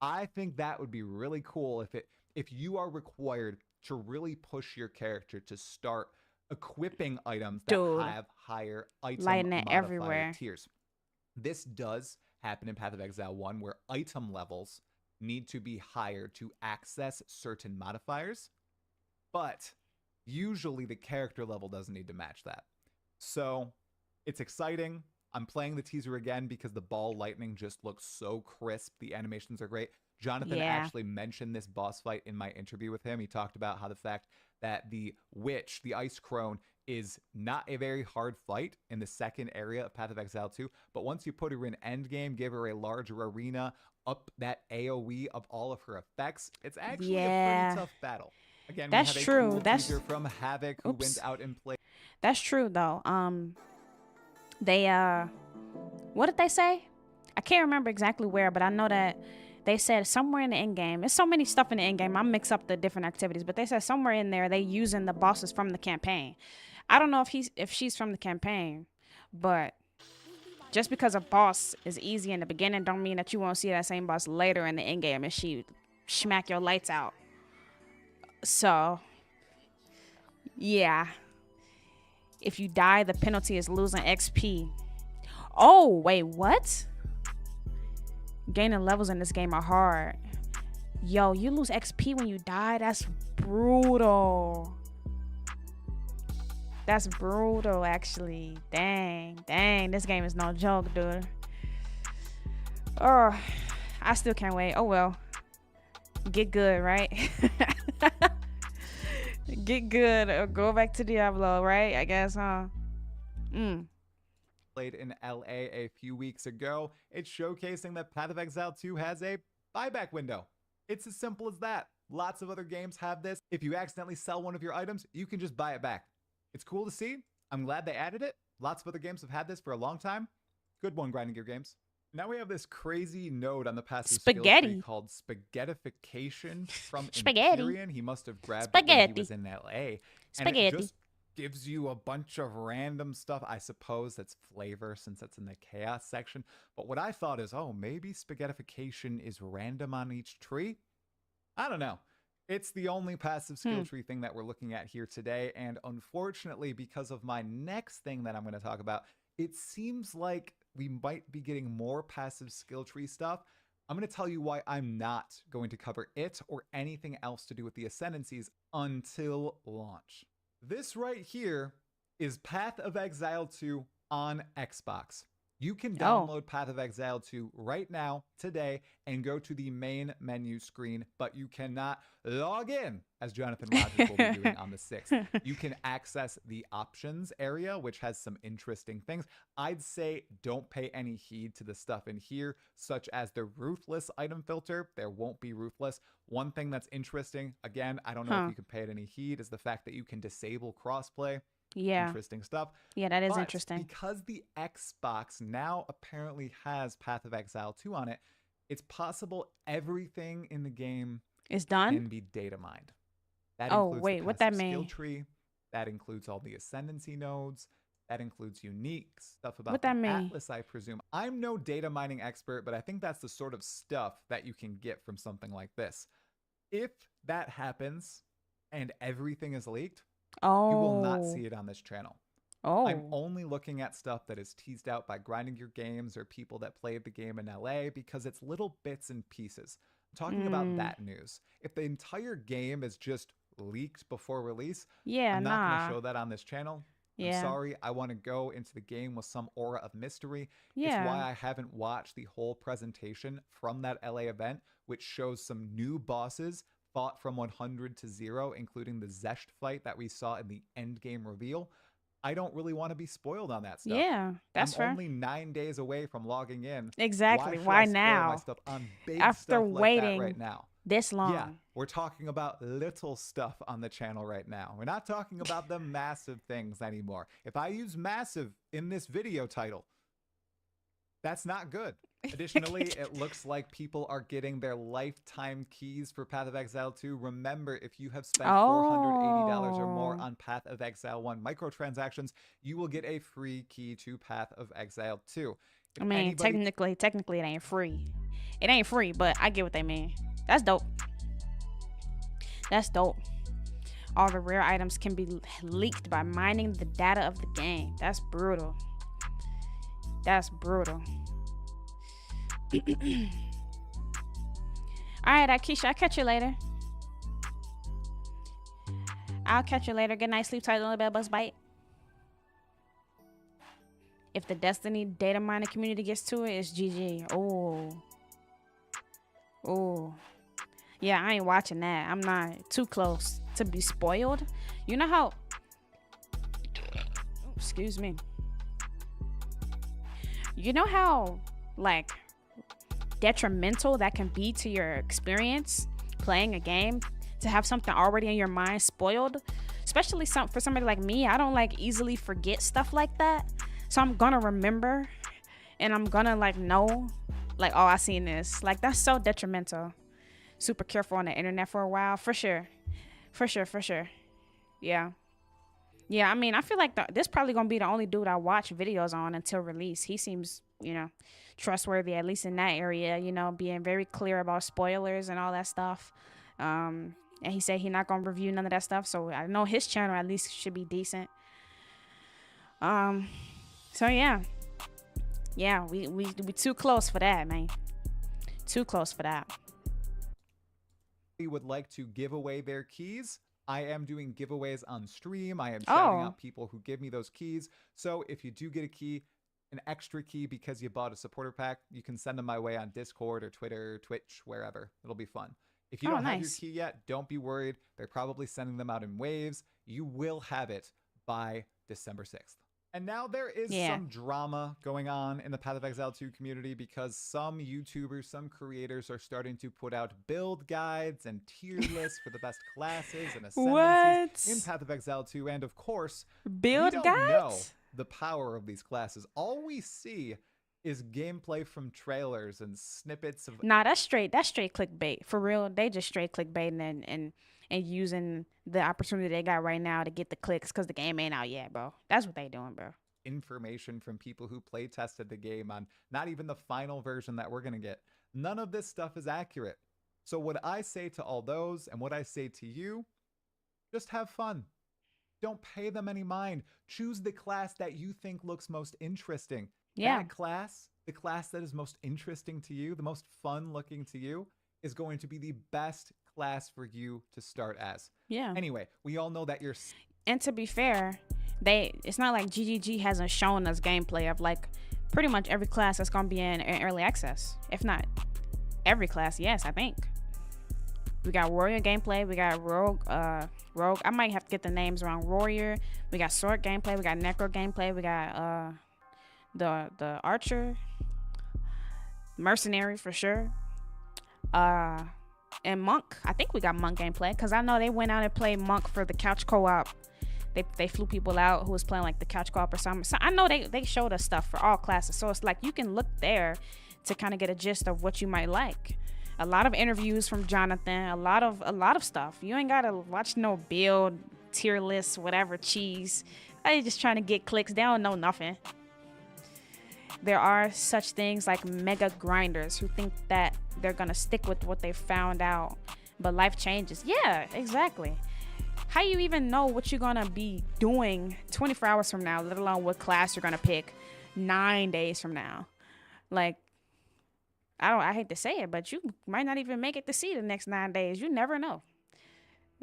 I think that would be really cool if you are required to really push your character to start equipping items that have higher item modifier everywhere. tiers. This does happen in Path of Exile 1, where item levels need to be higher to access certain modifiers, but usually the character level doesn't need to match that. So it's exciting. I'm playing the teaser again because the ball lightning just looks so crisp. The animations are great. Jonathan actually mentioned this boss fight in my interview with him. He talked about how the fact that the witch, the ice crone, is not a very hard fight in the second area of Path of Exile 2, but once you put her in endgame, give her a larger arena, up that AoE of all of her effects, it's actually a pretty tough battle. Again, that's we have true. A cool That's teaser from Havoc, who went out and played. That's true though. They what did they say? I can't remember exactly where, but I know that they said somewhere in the end game. There's so many stuff in the end game. I mix up the different activities, but they said somewhere in there they using the bosses from the campaign. I don't know if she's from the campaign, but just because a boss is easy in the beginning don't mean that you won't see that same boss later in the end game and she smack your lights out. So yeah. If you die, the penalty is losing XP. Oh, wait, what? Gaining levels in this game are hard. Yo, you lose XP when you die? That's brutal. That's brutal, actually. Dang. This game is no joke, dude. Oh, I still can't wait. Oh, well. Get good, right? Get good or go back to Diablo, right? I guess, huh? Played in LA a few weeks ago. It's showcasing that Path of Exile 2 has a buyback window. It's as simple as that. Lots of other games have this. If you accidentally sell one of your items, you can just buy it back. It's cool to see. I'm glad they added it. Lots of other games have had this for a long time. Good one, Grinding Gear Games. Now we have this crazy node on the passive skill tree called Spaghettification from Empyrean. He must have grabbed it when he was in LA. And it just gives you a bunch of random stuff. I suppose that's flavor since that's in the chaos section. But what I thought is, oh, maybe Spaghettification is random on each tree? I don't know. It's the only passive skill tree thing that we're looking at here today. And unfortunately, because of my next thing that I'm going to talk about, it seems like we might be getting more passive skill tree stuff. I'm going to tell you why I'm not going to cover it or anything else to do with the Ascendancies until launch. This right here is Path of Exile 2 on Xbox. You can download Path of Exile 2 right now, today, and go to the main menu screen, but you cannot log in, as Jonathan Rogers will be doing on the 6th. You can access the options area, which has some interesting things. I'd say don't pay any heed to the stuff in here, such as the ruthless item filter. There won't be ruthless. One thing that's interesting, again, I don't know if you can pay it any heed, is the fact that you can disable crossplay. Yeah. Interesting stuff. Yeah, that is But interesting. because the Xbox now apparently has Path of Exile 2 on it, it's possible everything in the game is done can be data mined. That includes wait, the what that passive skill mean? tree. That includes all the ascendancy nodes. That includes unique stuff about What the that mean? Atlas, I presume. I'm no data mining expert, but I think that's the sort of stuff that you can get from something like this. If that happens and everything is leaked, you will not Oh. see it on this channel. Oh. I'm only looking at stuff that is teased out by Grinding Your Games or people that played the game in LA because it's little bits and pieces. I'm talking about that news. If the entire game is just leaked before release, Yeah, I'm not going nah. to show that on this channel. I'm Yeah. sorry. I want to go into the game with some aura of mystery. Yeah. It's why I haven't watched the whole presentation from that LA event, which shows some new bosses fought from 100 to 0, including the Zesht fight that we saw in the end game reveal. I don't really want to be spoiled on that stuff. Yeah, that's I'm fair. only 9 days away from logging in. Exactly. Why Why should I spoil my now? stuff on big After stuff like that waiting right now? this long. Yeah, we're talking about little stuff on the channel right now. We're not talking about the massive things anymore. If I use massive in this video title, that's not good. Additionally, it looks like people are getting their lifetime keys for Path of Exile 2. Remember, if you have spent $480 or more on Path of Exile 1 microtransactions, you will get a free key to Path of Exile 2. If I mean, technically, it ain't free. It ain't free, but I get what they mean. That's dope. That's dope. All the rare items can be leaked by mining the data of the game. That's brutal. That's brutal. All right, Akeisha, I'll catch you later. I'll catch you later. Good night, sleep tight, little bell buzz bite. If the Destiny data mining community gets to it, it's GG. Oh. Oh. Yeah, I ain't watching that. I'm not too close to be spoiled. You know how... Excuse me. You know how, like, detrimental that can be to your experience playing a game, to have something already in your mind spoiled, especially for somebody like me. I don't like easily forget stuff like that, so I'm gonna remember and I'm gonna like know, like, oh, I seen this. Like, that's so detrimental. Super careful on the internet for a while, for sure. Yeah, I mean, I feel like this probably gonna be the only dude I watch videos on until release. He seems, you know, trustworthy, at least in that area, you know, being very clear about spoilers and all that stuff. And he said he not gonna review none of that stuff, so I know his channel at least should be decent. So yeah, we too close for that, man. Too close for that. Would like to give away their keys. I am doing giveaways on stream. I am shouting out people who give me those keys. So if you do get a key, an extra key because you bought a supporter pack, you can send them my way on Discord or Twitter, Twitch, wherever. It'll be fun. If you don't have your key yet, don't be worried. They're probably sending them out in waves. You will have it by December 6th. And now there is some drama going on in the Path of Exile 2 community because some YouTubers, some creators are starting to put out build guides and tier lists for the best classes and ascendancies in Path of Exile 2. And of course, build we don't know the power of these classes. All we see is gameplay from trailers and snippets of... Nah, that's straight clickbait. For real, they just straight clickbaiting and using the opportunity they got right now to get the clicks because the game ain't out yet, bro. That's what they doing, bro. Information from people who play tested the game on not even the final version that we're going to get. None of this stuff is accurate. So what I say to all those and what I say to you, just have fun. Don't pay them any mind. Choose the class that you think looks most interesting. Yeah. That class, the class that is most interesting to you, the most fun looking to you, is going to be the best class for you to start as. Yeah. Anyway, we all know that you're... And to be fair, it's not like GGG hasn't shown us gameplay of like pretty much every class that's gonna be in early access. If not every class, yes, I think. We got warrior gameplay, we got rogue. I might have to get the names wrong. Warrior, we got sword gameplay, we got necro gameplay, we got the archer, mercenary for sure. And monk, I think we got monk gameplay because I know they went out and played monk for the couch co-op. They flew people out who was playing like the couch co-op or something. So I know they showed us stuff for all classes. So it's like you can look there to kind of get a gist of what you might like. A lot of interviews from Jonathan, a lot of stuff. You ain't gotta watch no build, tier list, whatever cheese. They just trying to get clicks. They don't know nothing. There are such things like mega grinders who think that they're gonna stick with what they found out, but life changes. Yeah, exactly. How you even know what you're gonna be doing 24 hours from now, let alone what class you're gonna pick 9 days from now? Like, I hate to say it, but you might not even make it to see the next 9 days. You never know.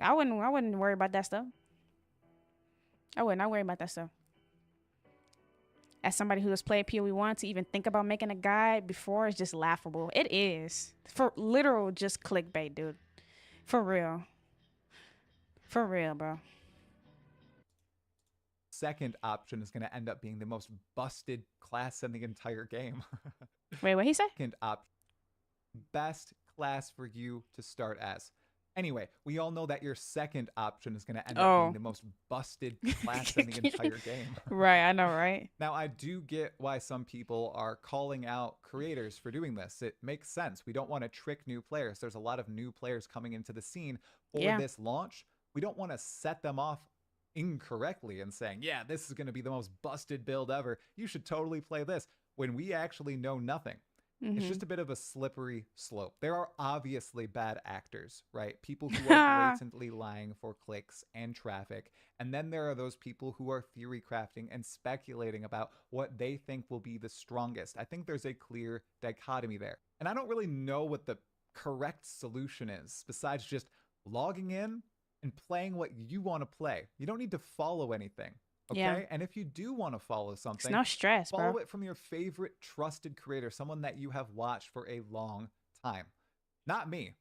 I wouldn't worry about that stuff. I wouldn't. I worry about that stuff. As somebody who has played PoE1, to even think about making a guide before is just laughable. It is. For literal just clickbait, dude. For real. For real, bro. Second option is going to end up being the most busted class in the entire game. Wait, what he say? Second option. Best class for you to start as. Anyway, we all know that your second option is going to end up being the most busted class in the entire game. Right, I know, right? Now, I do get why some people are calling out creators for doing this. It makes sense. We don't want to trick new players. There's a lot of new players coming into the scene for this launch. We don't want to set them off incorrectly and saying, yeah, this is going to be the most busted build ever. You should totally play this, when we actually know nothing. It's just a bit of a slippery slope. There are obviously bad actors, right? People who are blatantly lying for clicks and traffic. And then there are those people who are theory crafting and speculating about what they think will be the strongest. I think there's a clear dichotomy there. And I don't really know what the correct solution is, besides just logging in and playing what you want to play. You don't need to follow anything. Okay. Yeah. And if you do want to follow something, it's no stress, follow bro. it from your favorite trusted creator, someone that you have watched for a long time. Not me.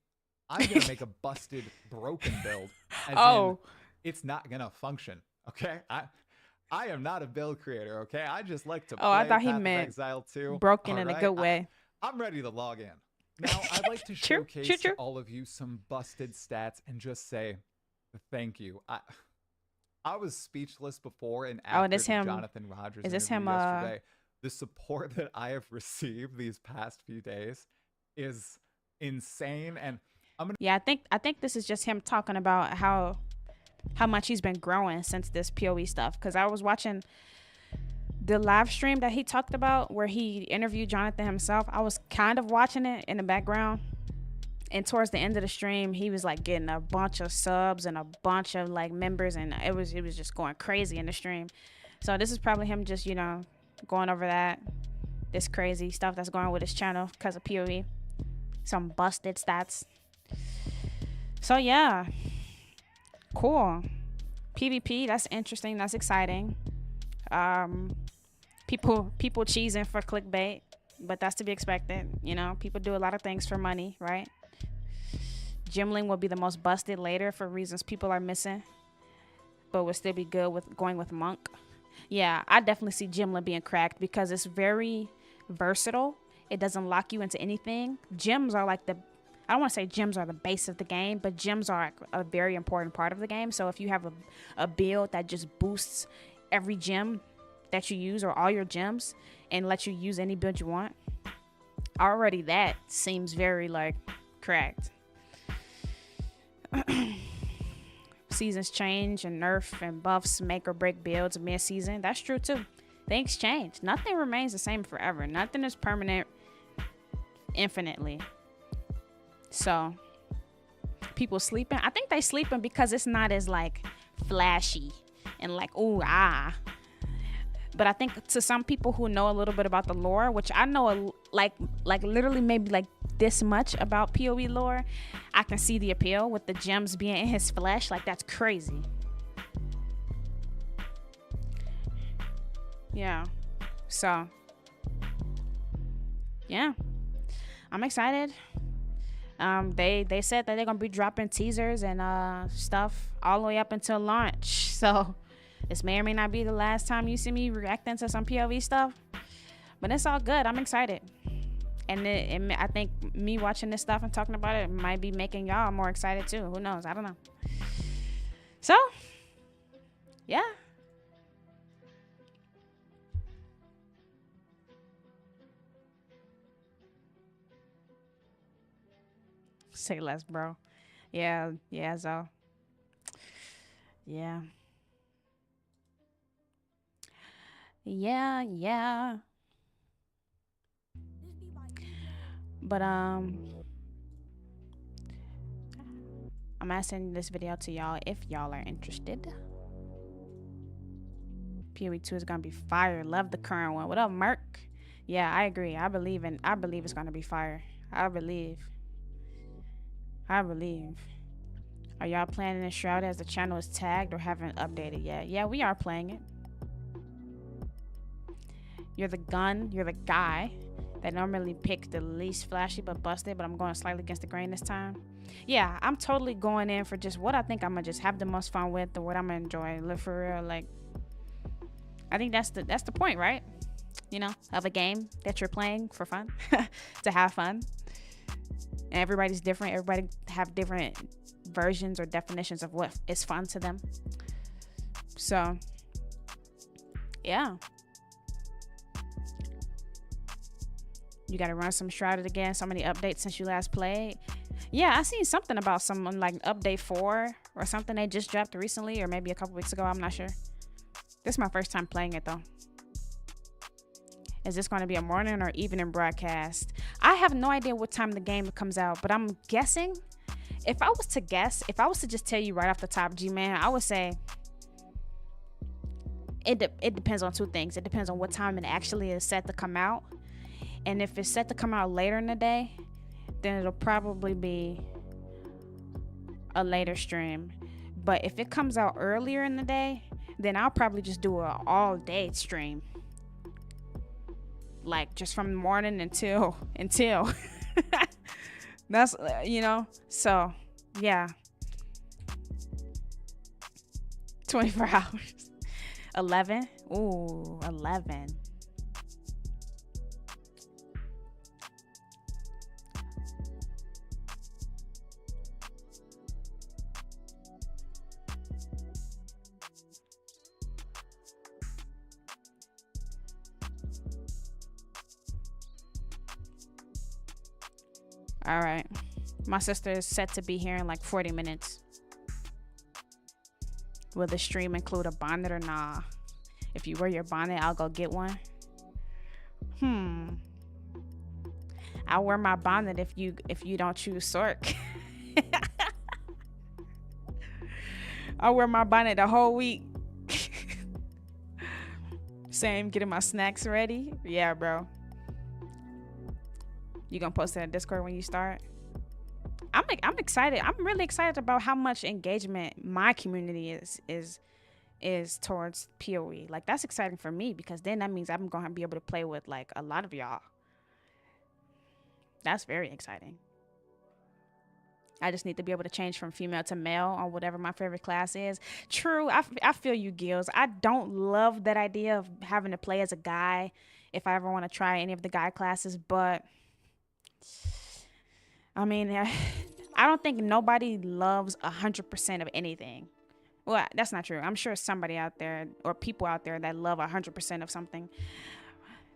I'm going to make a busted, broken build. As in, it's not going to function. Okay. I am not a build creator. Okay. I just like to play I thought he Path of meant Exile 2. broken in a good way. I'm ready to log in. Now, I'd like to showcase to all of you some busted stats and just say thank you. I was speechless before and after the Jonathan Rogers interview yesterday. The support that I have received these past few days is insane, and I'm gonna. Yeah, I think this is just him talking about how much he's been growing since this PoE stuff. Because I was watching the live stream that he talked about where he interviewed Jonathan himself. I was kind of watching it in the background. And towards the end of the stream, he was like getting a bunch of subs and a bunch of like members, and it was just going crazy in the stream. So this is probably him just, you know, going over this crazy stuff that's going on with his channel because of PoE. Some busted stats. So yeah. Cool. PvP, that's interesting, that's exciting. People cheesing for clickbait, but that's to be expected. You know, people do a lot of things for money, right? Gymling will be the most busted later for reasons people are missing, but will still be good with going with Monk. Yeah, I definitely see Gymling being cracked because it's very versatile. It doesn't lock you into anything. Gyms are like I don't want to say gyms are the base of the game, but gyms are a very important part of the game. So if you have a build that just boosts every gym that you use or all your gyms and lets you use any build you want, already that seems very like cracked. Seasons change and nerf and buffs make or break builds mid-season. That's true too. Things change. Nothing remains the same forever. Nothing is permanent infinitely. So people sleeping. I think they sleeping because it's not as like flashy and like but I think to some people who know a little bit about the lore, which I know like literally maybe like this much about PoE lore, I can see the appeal with the gems being in his flesh. Like, that's crazy. Yeah. So yeah, I'm excited. They said that they're gonna be dropping teasers and stuff all the way up until launch. So this may or may not be the last time you see me reacting to some PoE stuff, but it's all good. I'm excited. And I think me watching this stuff and talking about it might be making y'all more excited too. Who knows? I don't know. So, yeah. Say less, bro. Yeah, so. Yeah. Yeah. This be by EJ. But I'm gonna send this video to y'all if y'all are interested. PoE 2 is gonna be fire. Love the current one. What up, Merc? Yeah, I agree. I believe it's gonna be fire. I believe. Are y'all playing Enshrouded as the channel is tagged or haven't updated yet? Yeah, we are playing it. You're the guy that normally pick the least flashy but busted, but I'm going slightly against the grain this time. Yeah, I'm totally going in for just what I think I'm gonna just have the most fun with, or what I'm gonna enjoy. Live for real. Like, I think that's the point, right? You know, of a game that you're playing for fun, to have fun. And everybody's different. Everybody have different versions or definitions of what is fun to them. So, yeah. You gotta run some Shrouded again. So many updates since you last played. Yeah, I seen something about someone like update 4 or something they just dropped recently, or maybe a couple weeks ago. I'm not sure. This is my first time playing it though. Is this going to be a morning or evening broadcast? I have no idea what time the game comes out, but I'm guessing. If I was to just tell you right off the top, G-Man, I would say it depends on two things. It depends on what time it actually is set to come out. And if it's set to come out later in the day, then it'll probably be a later stream. But if it comes out earlier in the day, then I'll probably just do an all-day stream. Like, just from the morning until that's, you know, so yeah, 24 hours. 11. Ooh, 11. All right, my sister is set to be here in like 40 minutes. Will the stream include a bonnet or nah? If you wear your bonnet, I'll go get one. I'll wear my bonnet if you don't choose Sork. I'll wear my bonnet the whole week. Same, getting my snacks ready. Yeah, bro. You gonna post it in Discord when you start? I'm excited. I'm really excited about how much engagement my community is towards PoE. Like, that's exciting for me, because then that means I'm gonna be able to play with like a lot of y'all. That's very exciting. I just need to be able to change from female to male on whatever my favorite class is. True, I feel you, Gills. I don't love that idea of having to play as a guy if I ever want to try any of the guy classes, but I mean, I don't think nobody loves 100% of anything. Well, that's not true. I'm sure somebody out there or people out there that love 100% of something.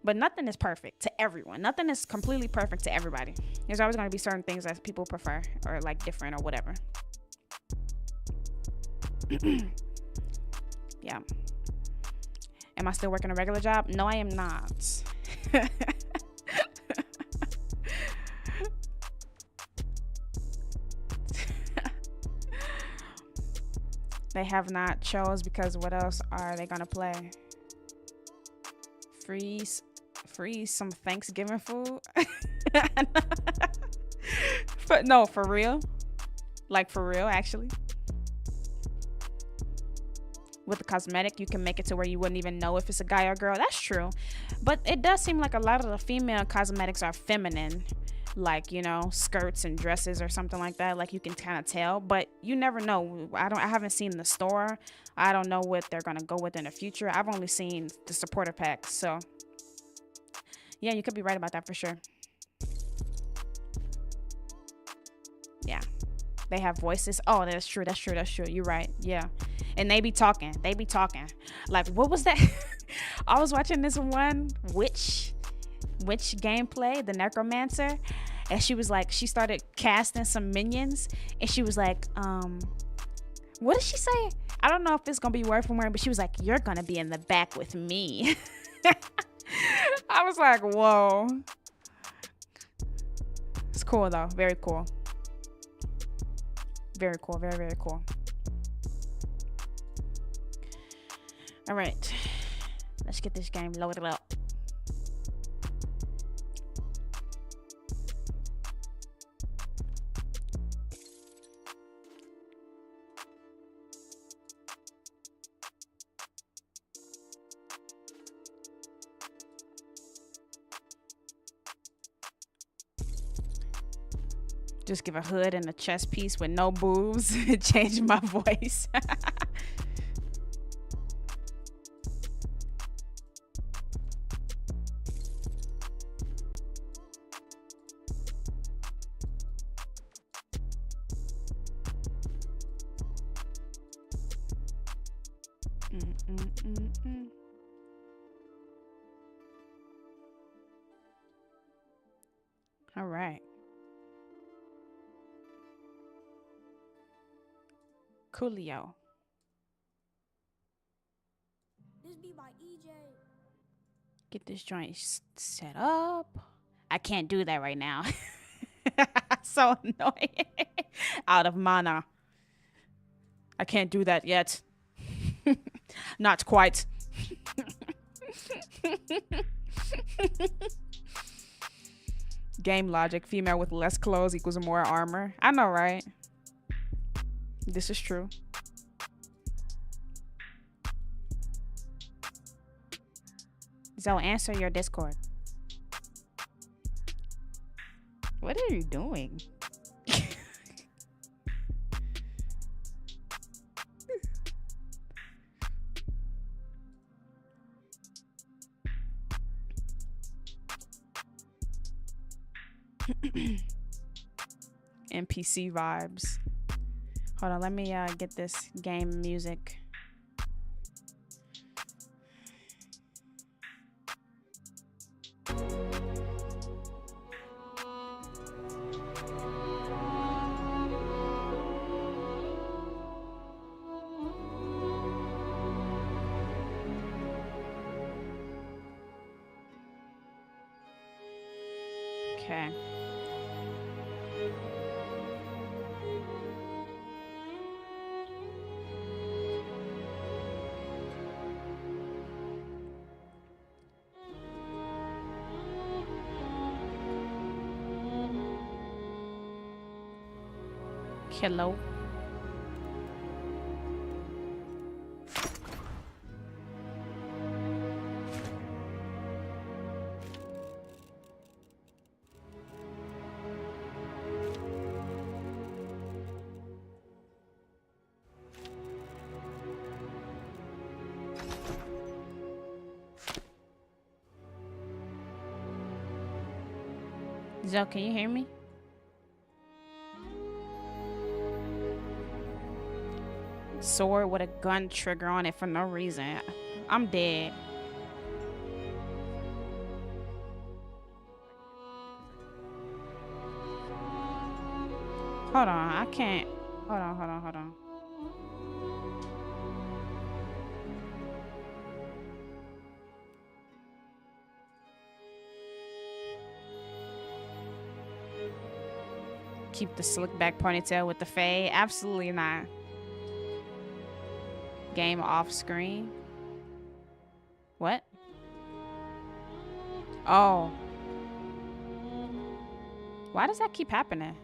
But nothing is perfect to everyone. Nothing is completely perfect to everybody. There's always going to be certain things that people prefer or like different or whatever. Yeah. Am I still working a regular job? No, I am not. They have not chose, because what else are they gonna play? Freeze some Thanksgiving food. But no, for real. Like, for real, actually. With the cosmetic, you can make it to where you wouldn't even know if it's a guy or girl. That's true. But it does seem like a lot of the female cosmetics are feminine. Like, you know, skirts and dresses or something like that. Like, you can kind of tell, but you never know. I haven't seen the store. I don't know what they're gonna go with in the future. I've only seen the supporter packs. So yeah, you could be right about that for sure. Yeah, they have voices. Oh, that's true. You're right. Yeah, and they be talking. Like, what was that? I was watching this one witch gameplay, the necromancer, and she was like, she started casting some minions, and she was like, What did she say? I don't know if it's gonna be word for word, but she was like, "You're gonna be in the back with me." I was like, "Whoa." It's cool though. Very cool. Very cool. Very, very cool. All right. Let's get this game loaded up. Just give a hood and a chest piece with no boobs. Change my voice. All right. Coolio. This be by Ejaye. Get this joint set up. I can't do that right now. So annoying. Out of mana. I can't do that yet. Not quite. Game logic. Female with less clothes equals more armor. I know, right? This is true. So answer your Discord. What are you doing? NPC vibes. Hold on, let me get this game music. Okay. Hello. Zoe, can you hear me? Sword with a gun trigger on it for no reason. I'm dead. Hold on, I can't. Hold on. Keep the slick back ponytail with the fade? Absolutely not. Game off screen. What? Oh. Why does that keep happening?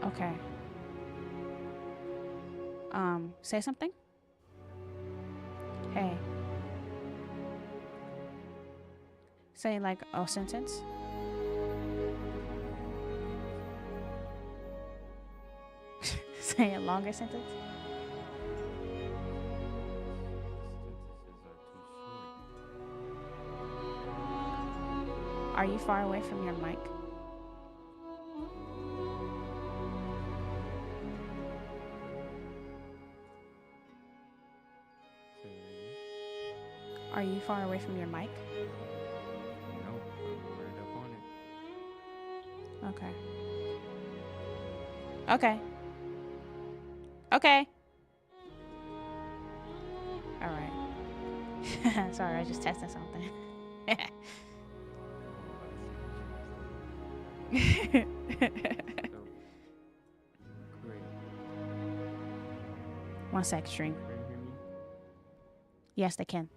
Okay. Say something? Hey. Say like a sentence. Say a longer sentence. Are you far away from your mic? Are you far away from your mic? No, I'm right up on it. Okay. Okay. Okay. All right. Sorry, I just tested something. Great. One sec, stream. Can you hear me? Yes, they can.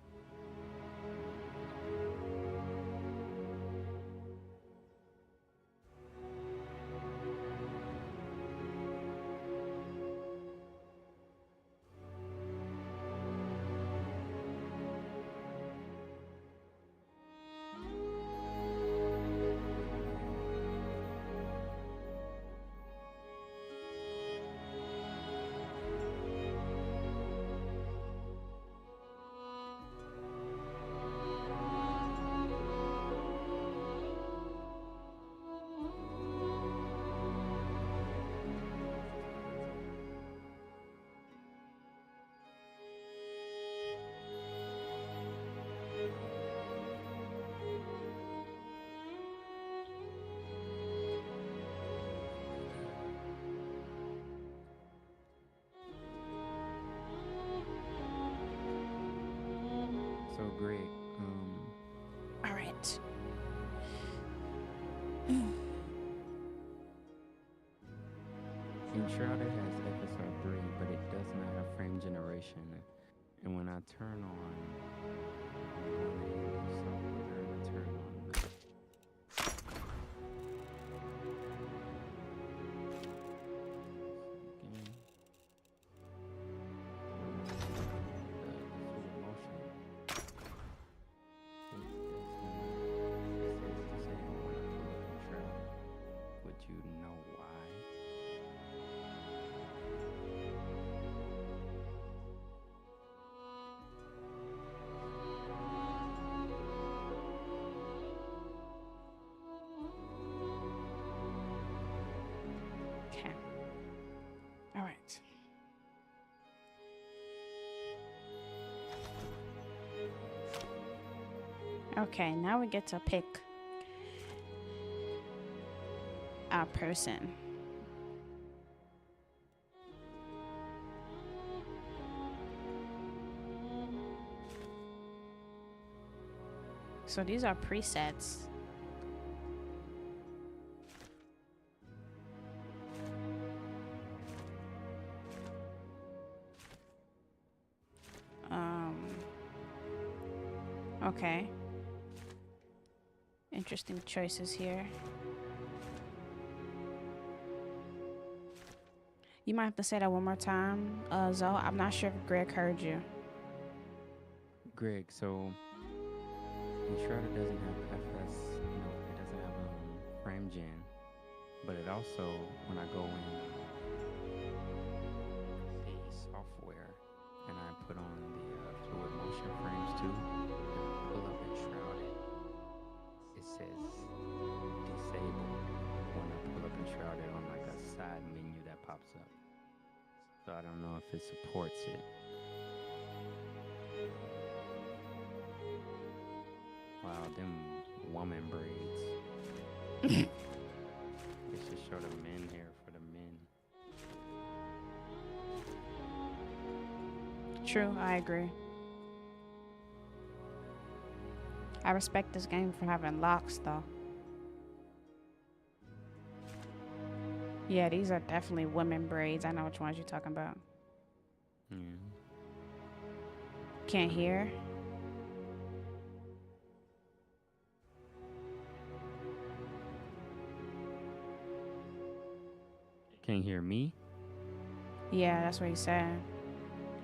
So great. All right. Enshrouded has episode 3, but it does not have frame generation. And when I turn on software and I turn on would you know why? Okay. All right. Okay, now we get to pick our person. So these are presets. Okay. Interesting choices here. You might have to say that one more time, Zoe. I'm not sure if Greg heard you. Greg, so Enshrouded doesn't have FS, it doesn't have frame gen, but it also, when I go in the software and I put on the fluid motion frames too, and I pull up Enshrouded, it says disabled when I pull up Enshrouded on like a side menu that pops up. So I don't know if it supports it. Wow, them woman braids. They should show the men hair for the men. True, I agree. I respect this game for having locks, though. Yeah, these are definitely women braids. I know which ones you're talking about. Yeah. Can't hear. Can't hear me? Yeah, that's what he said.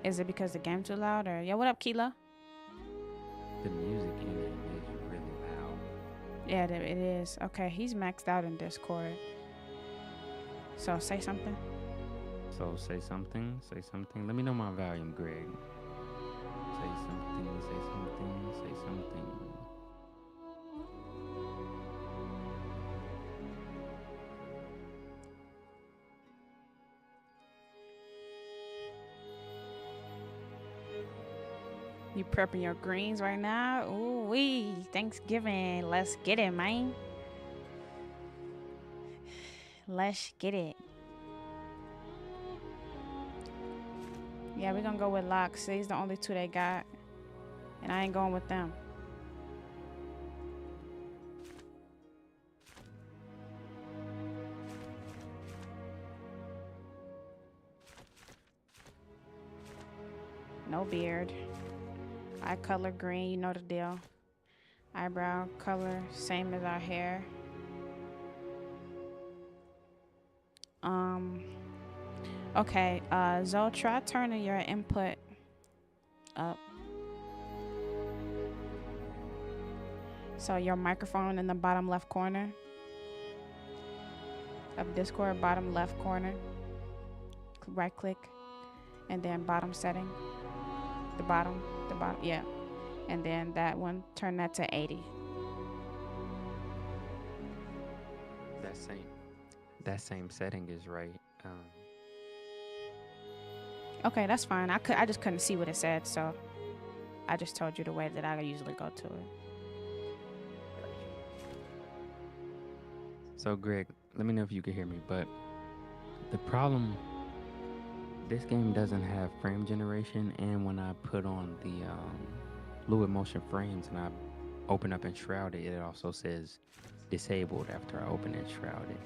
Is it because the game too loud or? Yeah, what up, Keela? The music in it is really loud. Yeah, it is. Okay, he's maxed out in Discord. So say something. So say something, say something. Let me know my volume, Greg. Say something, say something, say something. You prepping your greens right now? Ooh wee, Thanksgiving. Let's get it, man. Let's get it. Yeah, we're gonna go with locks. These the only two they got. And I ain't going with them. No beard. Eye color green, you know the deal. Eyebrow color, same as our hair. Okay, Zoe, try turning your input up. So your microphone in the bottom left corner of Discord, bottom left corner. Right click, and then bottom setting. The bottom, yeah. And then that one, turn that to 80. That same setting is right. Okay, that's fine. I just couldn't see what it said, so I just told you the way that I usually go to it. So Greg, let me know if you can hear me, but the problem, this game doesn't have frame generation, and when I put on the fluid motion frames and I open up Enshrouded, it also says disabled after I open Enshrouded.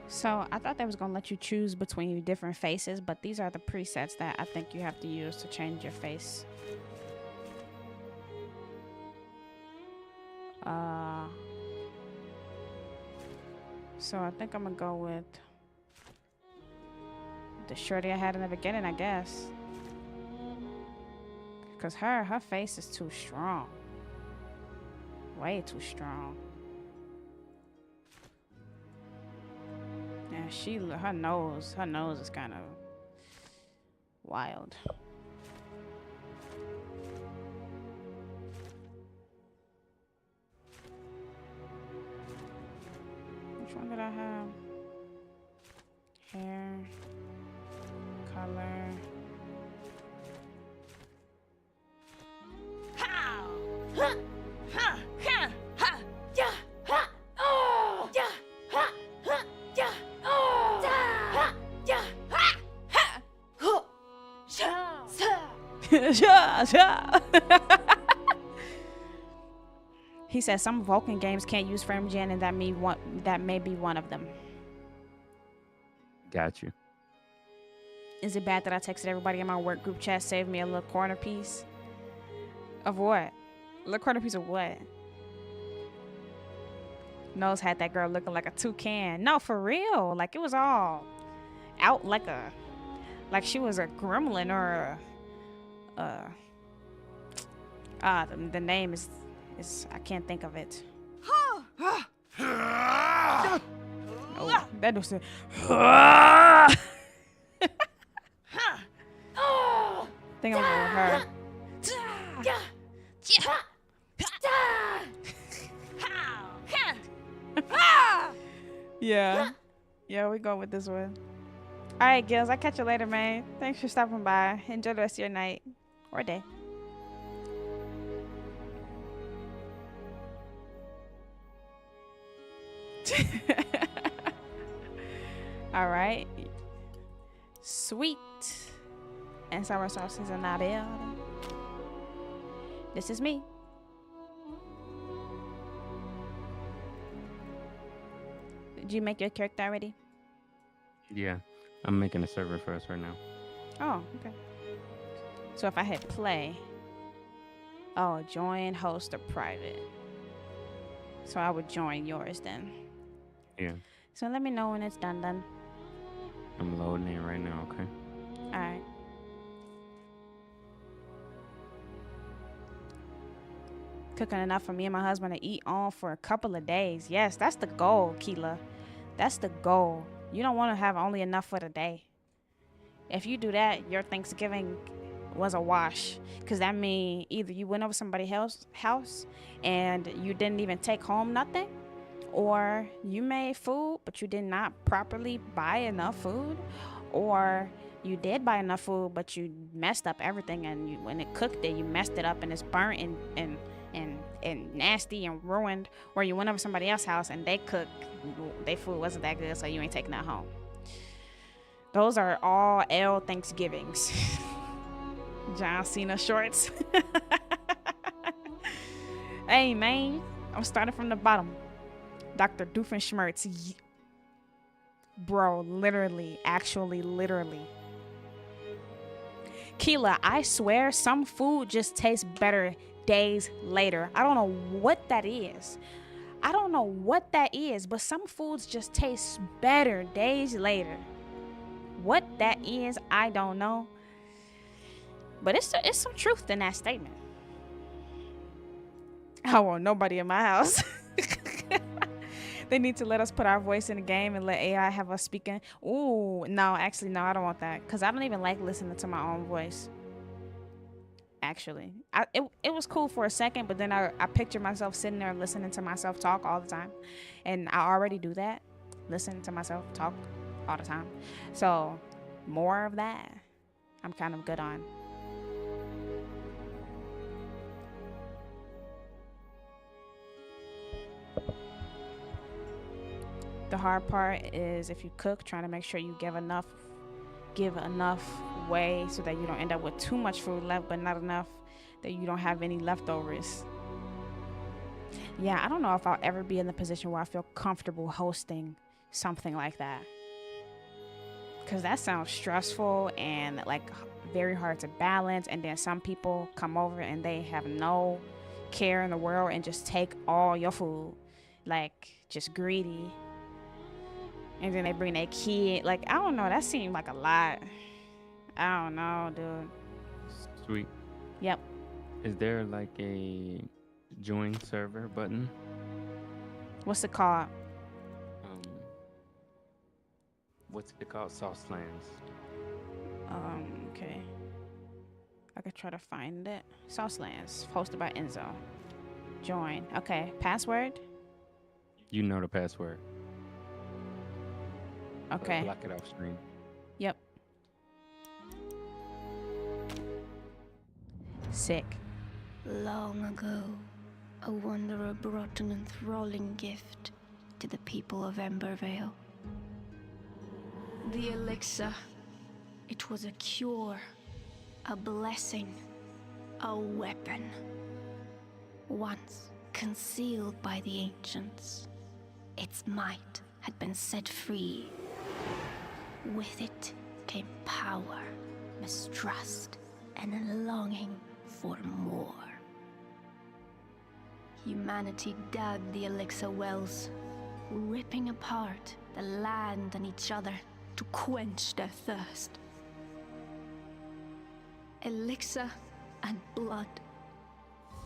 So I thought they was gonna let you choose between different faces, but these are the presets that I think you have to use to change your face. So I think I'm gonna go with the shorty I had in the beginning, I guess. Cause her face is too strong. Way too strong. Yeah, her nose is kind of wild. Which one did I have? Hair, color. He says some Vulcan games can't use frame gen, and that may be one of them. Got you. Is it bad that I texted everybody in my work group chat, save me a little corner piece? Of what? A little corner piece of what? Nose had that girl looking like a toucan. No, for real. Like it was all out like she was a gremlin or the name is I can't think of it. Oh, that was it. Think I'm going with her. Yeah. Yeah, we go with this one. All right, Gills. I'll catch you later, man. Thanks for stopping by. Enjoy the rest of your night or day. All right. Sweet and sour sauce is in that building. This is me. Did you make your character already? Yeah, I'm making a server for us right now. Oh, okay. So if I hit play, Oh, join, host, or private. So I would join yours then. Yeah. So let me know when it's done. I'm loading in right now, okay? All right. Cooking enough for me and my husband to eat on for a couple of days. Yes, that's the goal, Keela. That's the goal. You don't want to have only enough for the day. If you do that, your Thanksgiving was a wash. Because that means either you went over somebody's house and you didn't even take home nothing, or you made food but you did not properly buy enough food, or you did buy enough food but you messed up everything, and you, when it cooked it, you messed it up and it's burnt and nasty and ruined, or you went over somebody else's house and they cooked, their food wasn't that good, so you ain't taking that home. Those are all L Thanksgivings. John Cena shorts. Hey man, I'm starting from the bottom. Dr. Doofenshmirtz. Bro, literally, actually, literally. Keela, I swear some food just tastes better days later. I don't know what that is. I don't know what that is, but some foods just taste better days later. What that is, I don't know. But it's some truth in that statement. I want nobody in my house. They need to let us put our voice in the game and let AI have us speaking. Ooh, no, actually, no, I don't want that. Because I don't even like listening to my own voice. Actually. It was cool for a second, but then I picture myself sitting there listening to myself talk all the time. And I already do that. Listen to myself talk all the time. So, more of that, I'm kind of good on. The hard part is if you cook, trying to make sure you give enough way so that you don't end up with too much food left, but not enough that you don't have any leftovers. Yeah, I don't know if I'll ever be in the position where I feel comfortable hosting something like that. Because that sounds stressful and like very hard to balance. And then some people come over and they have no care in the world and just take all your food. Like, just greedy. And then they bring their kid. Like, I don't know. That seemed like a lot. I don't know, dude. Sweet. Yep. Is there like a join server button? What's it called? What's it called? Saucelands. Okay. I could try to find it. Saucelands, hosted by Enzo. Join. Okay. Password? You know the password. Okay. Block it off screen. Yep. Sick. Long ago, a wanderer brought an enthralling gift to the people of Embervale. The elixir. It was a cure, a blessing, a weapon. Once concealed by the ancients, its might had been set free. With it came power, mistrust, and a longing for more. Humanity dug the elixir wells, ripping apart the land and each other to quench their thirst. Elixir and blood,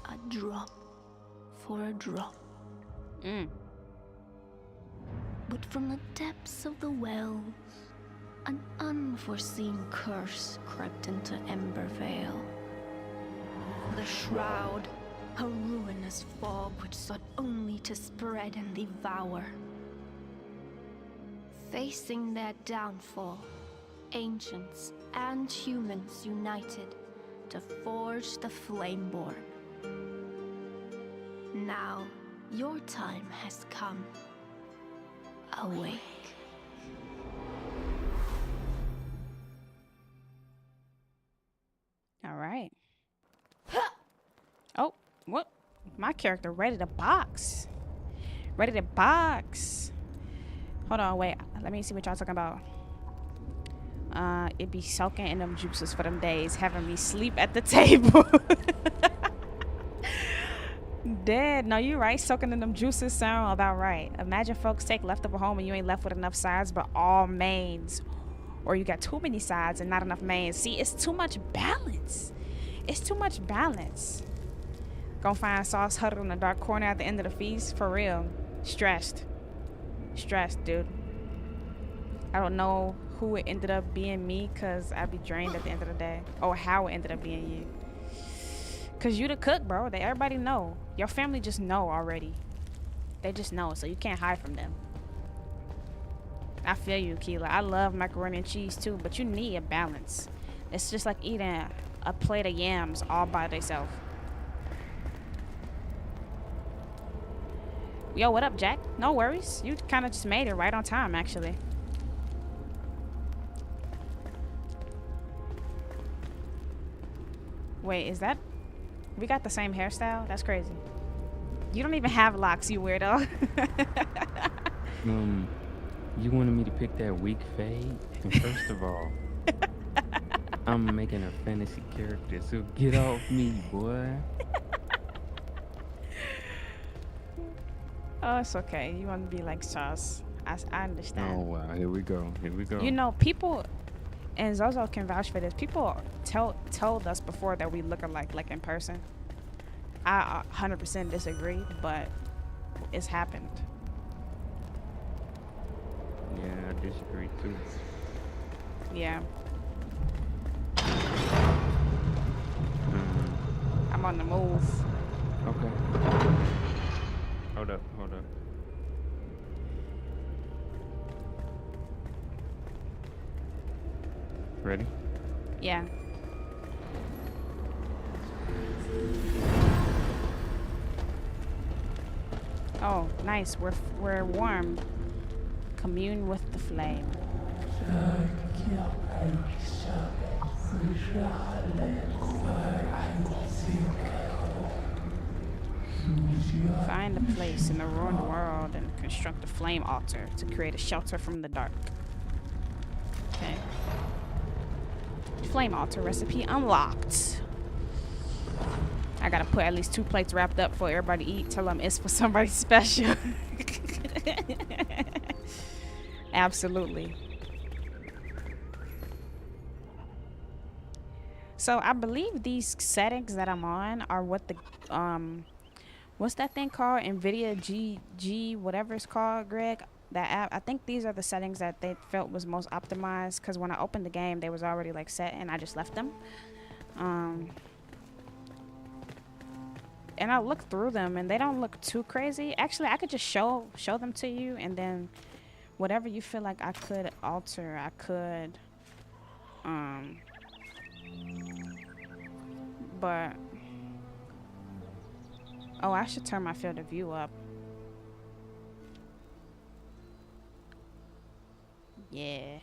a drop for a drop. But from the depths of the wells, an unforeseen curse crept into Embervale. The Shroud, a ruinous fog which sought only to spread and devour. Facing their downfall, ancients and humans united to forge the Flameborn. Now, your time has come. Awake. All right. Oh, what? My character ready to box. Ready to box. Hold on, wait. Let me see what y'all talking about. It be soaking in them juices for them days, having me sleep at the table. Dead. No, you right. Soaking in them juices sound about right. Imagine folks take leftover home and you ain't left with enough sides but all mains. Or you got too many sides and not enough mains. See, it's too much balance. It's too much balance. Gonna find sauce huddled in the dark corner at the end of the feast. For real. Stressed. Stressed, dude. I don't know who it ended up being me because I'd be drained at the end of the day. Or how it ended up being you. Because you the cook, bro. Everybody know. Your family just know already. They just know, so you can't hide from them. I feel you, Keela. I love macaroni and cheese too, but you need a balance. It's just like eating a plate of yams all by themselves. Yo, what up, Jack? No worries. You kind of just made it right on time, actually. Wait, is that... We got the same hairstyle? That's crazy. You don't even have locks, you weirdo. You wanted me to pick that weak fade? And first of all, I'm making a fantasy character, so get off me, boy. Oh, it's okay. You want to be like Sauce. I understand. Oh, wow. Here we go. Here we go. You know, people... And Zozo can vouch for this. People told us before that we look alike, like in person. I 100% disagree, but it's happened. Yeah, I disagree too. Yeah. I'm on the move. Okay. Hold up, hold up. Ready? Yeah. Oh, nice. We're warm. Commune with the flame. Find a place in the ruined world and construct a flame altar to create a shelter from the dark. Okay. Flame altar recipe unlocked. I gotta put at least 2 plates wrapped up for everybody to eat. Tell them it's for somebody special. Absolutely. So I believe these settings that I'm on are what the what's that thing called? NVIDIA G whatever it's called, Greg. That app. I think these are the settings that they felt was most optimized, because when I opened the game they was already like set and I just left them. And I looked through them and they don't look too crazy. Actually, I could just show them to you, and then whatever you feel like I could alter, I could. But oh, I should turn my field of view up. Yeah,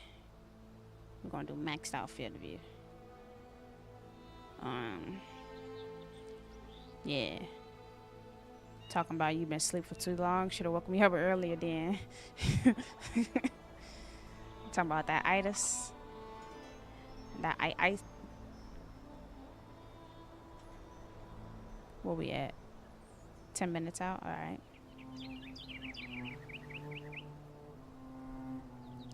we're gonna do maxed out field of view. Yeah. Talking about you been asleep for too long. Should have woke me up earlier then. Talking about that itis. That I. Where we at? 10 minutes out? Alright.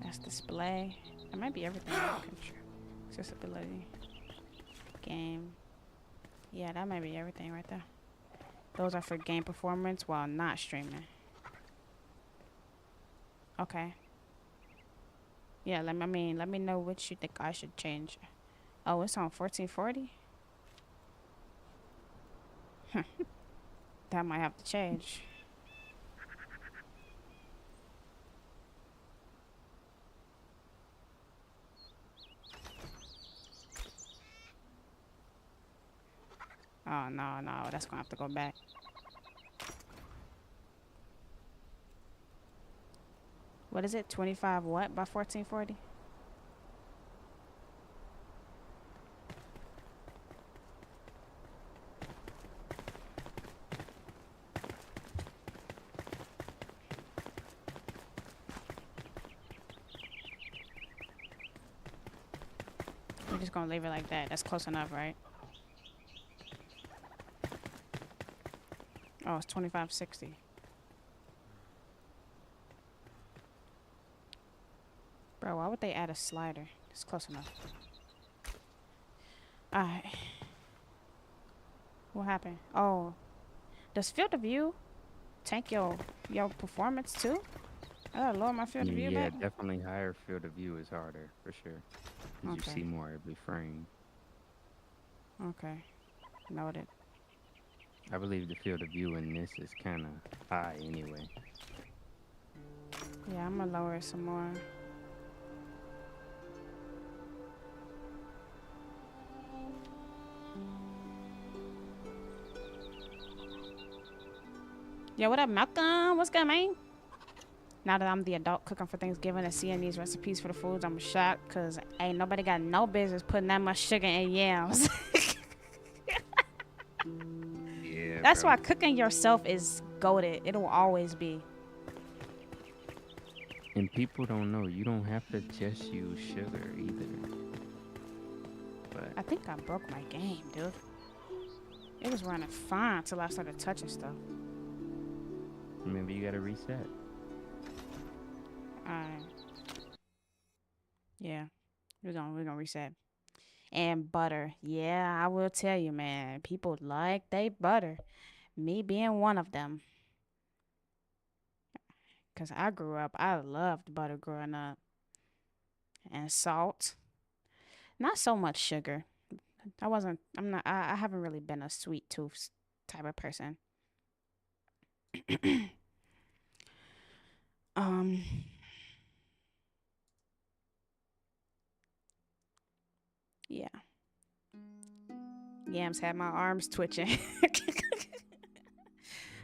That's display. That might be everything. Accessibility. Game. Yeah, that might be everything right there. Those are for game performance while not streaming. Okay. Yeah, let me know which you think I should change. Oh, it's on 1440? That might have to change. Oh, no, that's gonna have to go back. What is it? 25 what by 1440? We're just gonna leave it like that. That's close enough, right? Oh, it's 25.60. Bro, why would they add a slider? It's close enough. Alright. What happened? Oh. Does field of view tank your performance too? I gotta lower my field of view Yeah, back. definitely higher field of view is harder for sure. 'Cause Okay. you see more every frame. Okay. Noted. I believe the field of view in this is kind of high anyway. Yeah, I'm gonna lower it some more. Yo, what up, Malcolm? What's good, man? Now that I'm the adult cooking for Thanksgiving and seeing these recipes for the foods, I'm shocked because ain't nobody got no business putting that much sugar in yams. Yeah, That's bro. why cooking yourself is goated. It'll always be. And people don't know you don't have to just use sugar either. But I think I broke my game, dude. It was running fine till I started touching stuff. remember, you gotta reset. Yeah, we're gonna reset. And butter, yeah, I will tell you, man. People like they butter. Me being one of them. 'Cause I loved butter growing up. And salt. Not so much sugar. I haven't really been a sweet tooth type of person. um, yeah. Yams had my arms twitching.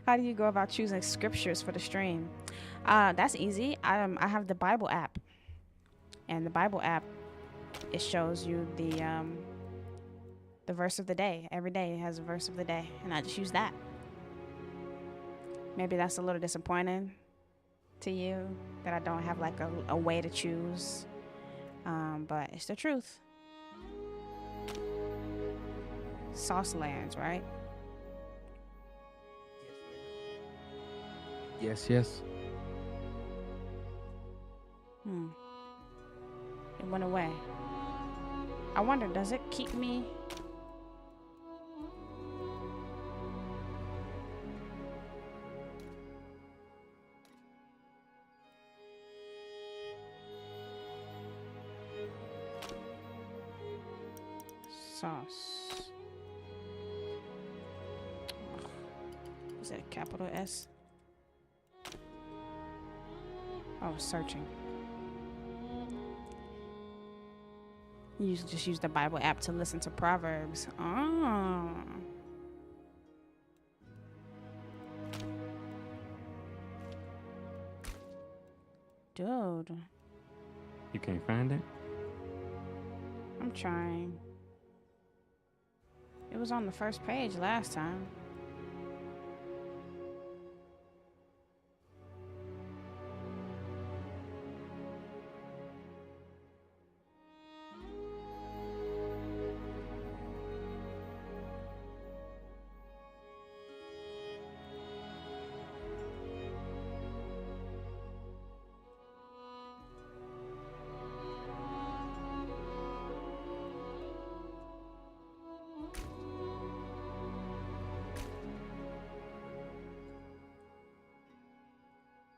How do you go about choosing scriptures for the stream? That's easy. I have the Bible app. And the Bible app, it shows you the verse of the day. Every day it has a verse of the day, and I just use that. Maybe that's a little disappointing to you that I don't have like a way to choose, but it's the truth. Sauce lands, right? Yes, yes. It went away. I wonder, does it keep me? Sauce. Is it a capital S? Oh, searching. You just use the Bible app to listen to Proverbs. Oh. Dude. You can't find it? I'm trying. It was on the first page last time.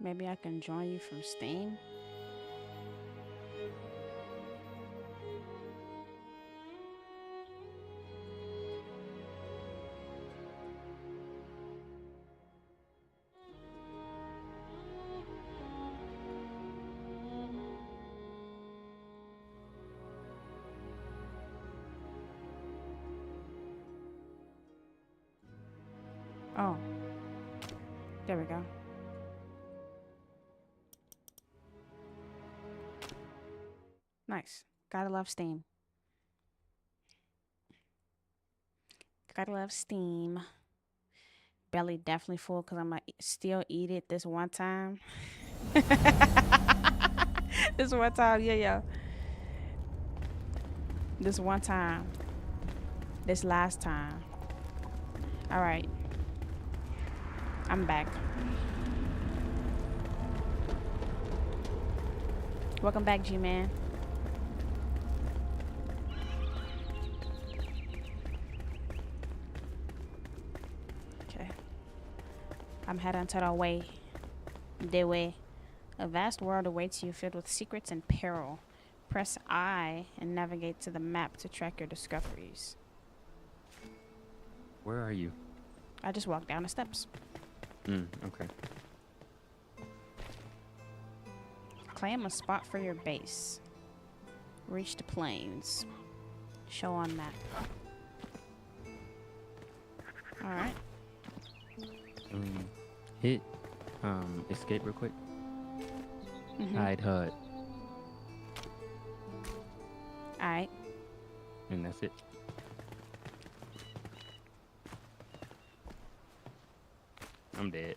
Maybe I can join you from Steam. Oh, there we go. Nice. Gotta love Steam. Gotta love Steam. Belly definitely full because I'm gonna still eat it this one time. This one time, yeah. This one time. This last time. All right. I'm back. Welcome back, G-Man. Okay. I'm heading to the way. The way. A vast world awaits you filled with secrets and peril. Press I and navigate to the map to track your discoveries. Where are you? I just walked down the steps. Okay. Claim a spot for your base. Reach the plains. Show on map. Alright. Hit escape real quick. Mm-hmm. Hide HUD. Alright. And that's it. I'm dead.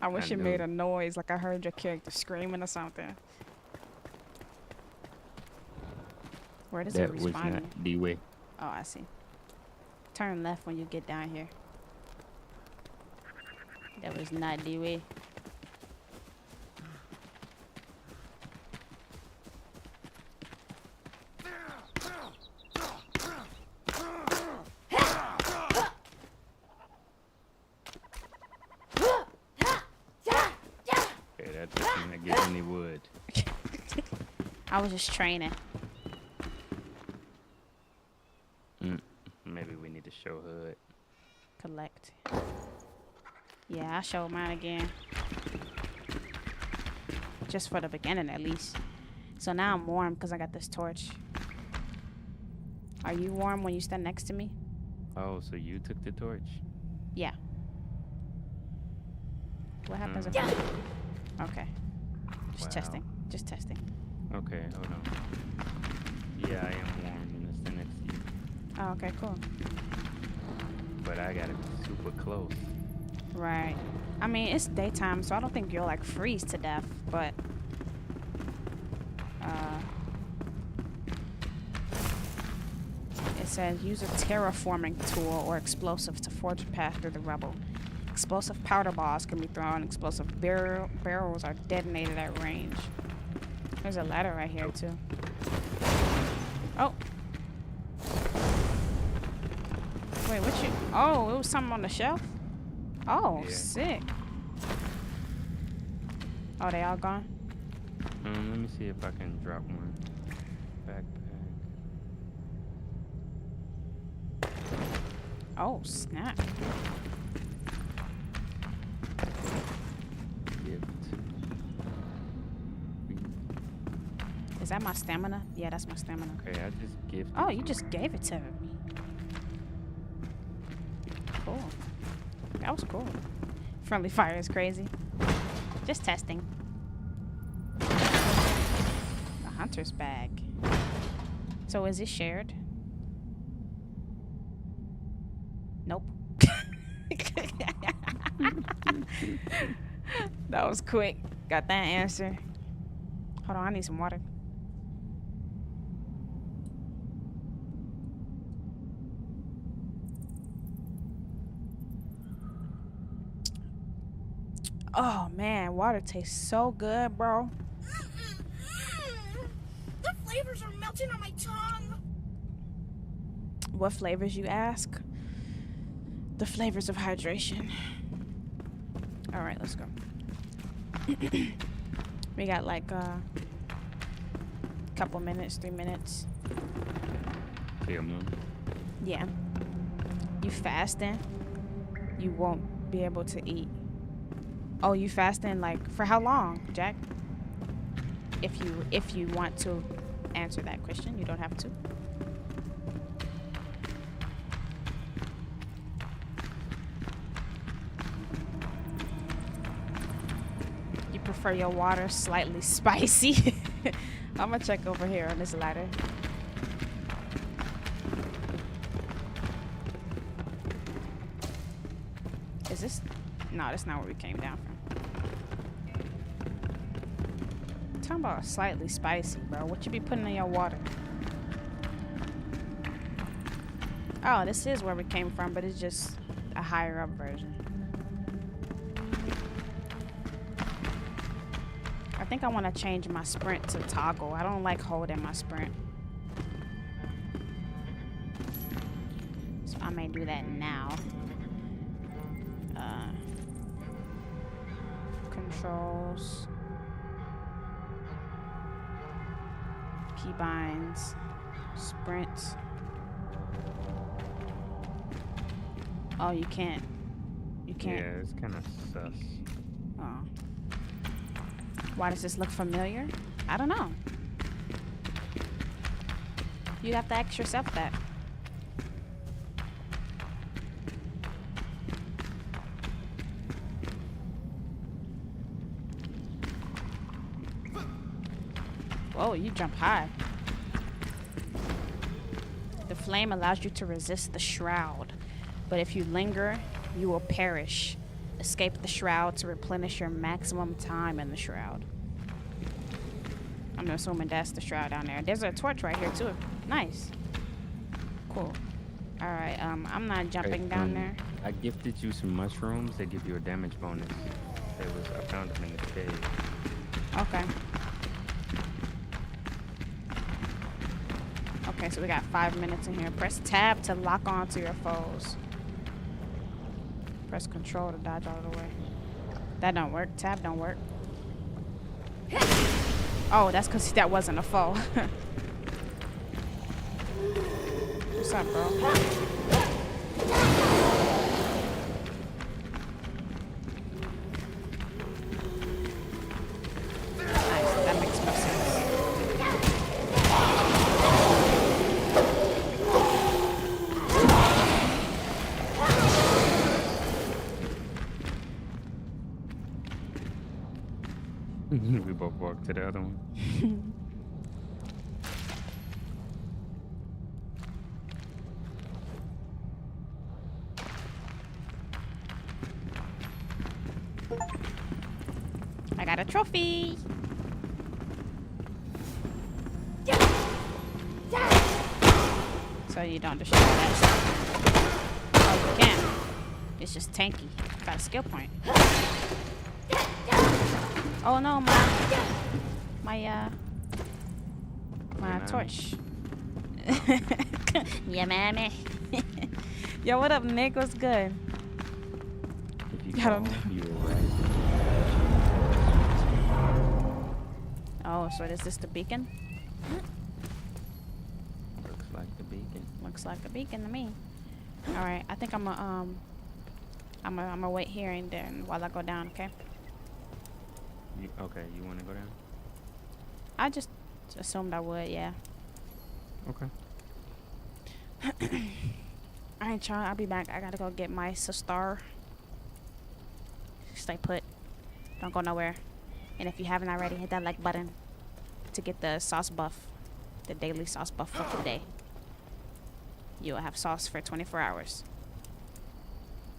I wish I it made know. a noise like I heard your character screaming or something. Where does That it was respawn? not D-Way. Oh, I see. Turn left when you get down here. That was not D-Way. Okay, that doesn't not get any wood. I was just training. Maybe we need to show HUD. Collect. Yeah, I showed mine again. Just for the beginning, at least. So now I'm warm because I got this torch. Are you warm when you stand next to me? Oh, so you took the torch? Yeah. What happens if Okay. Just Wow. testing. Just testing. Okay, hold on. Yeah, I am warm in the next to you. Oh, okay, cool. But I gotta be super close. Right. I mean, it's daytime, so I don't think you'll like freeze to death, but it says use a terraforming tool or explosive to forge a path through the rubble. Explosive powder balls can be thrown. Explosive barrels are detonated at range. There's a ladder right here too. Oh. Wait, what you? Oh, it was something on the shelf? Oh, Yeah. sick. Oh, they all gone? Let me see if I can drop one. Backpack. Oh, snap. Gift. Is that my stamina? Yeah, that's my stamina. Okay, I just gifted. Oh, you just gave it to me. Cool. That was cool. Friendly fire is crazy. Just testing. The hunter's bag. So is it shared? Nope. That was quick. Got that answer. Hold on, I need some water. Oh man, water tastes so good, bro. The flavors are melting on my tongue. What flavors, you ask? The flavors of hydration. All right, let's go. We got like a couple minutes, 3 minutes. Yeah. You fasting? You won't be able to eat. Oh, you fasting like for how long, Jack? If you want to answer that question, you don't have to. You prefer your water slightly spicy? I'm gonna check over here on this ladder. Is this? No, that's not where we came down from. Talking about slightly spicy, bro. What you be putting in your water? Oh, this is where we came from, but it's just a higher up version. I think I want to change my sprint to toggle. I don't like holding my sprint. So I may do that now. Controls. Keybinds. Sprint. Oh, you can't. You can't. Yeah, it's kind of sus. Oh. Why does this look familiar? I don't know. You'd have to ask yourself that. Whoa, you jump high. The flame allows you to resist the shroud, but if you linger, you will perish. Escape the shroud to replenish your maximum time in the shroud. I'm assuming that's the shroud down there. There's a torch right here too. Nice. Cool. All right. I'm not jumping down there. I gifted you some mushrooms. They give you a damage bonus. I found them in the cave. Okay. Okay, so we got 5 minutes in here. Press tab to lock onto your foes. Press control to dodge out of the way. That don't work. Tab don't work. Oh, that's because that wasn't a foe. What's up, bro? Nice, that makes more sense. We both walked to the other one. I got a trophy. So you don't destroy that stuff. Oh, you can. It's just tanky. Got a skill point. Oh no, my torch. Yeah, mammy. Yo, what up, Nick? What's good? If you Got him. fall, you will rise. Oh, so is this the beacon? Looks like the beacon. Looks like a beacon to me. All right, I think I'm gonna wait here and then while I go down. Okay. Okay, you want to go down? I just assumed I would. Yeah. Okay. I ain't trying. I'll be back. I gotta go get my sister. Stay put. Don't go nowhere. And if you haven't already, hit that like button to get the sauce buff, the daily sauce buff for today. You will have sauce for 24 hours.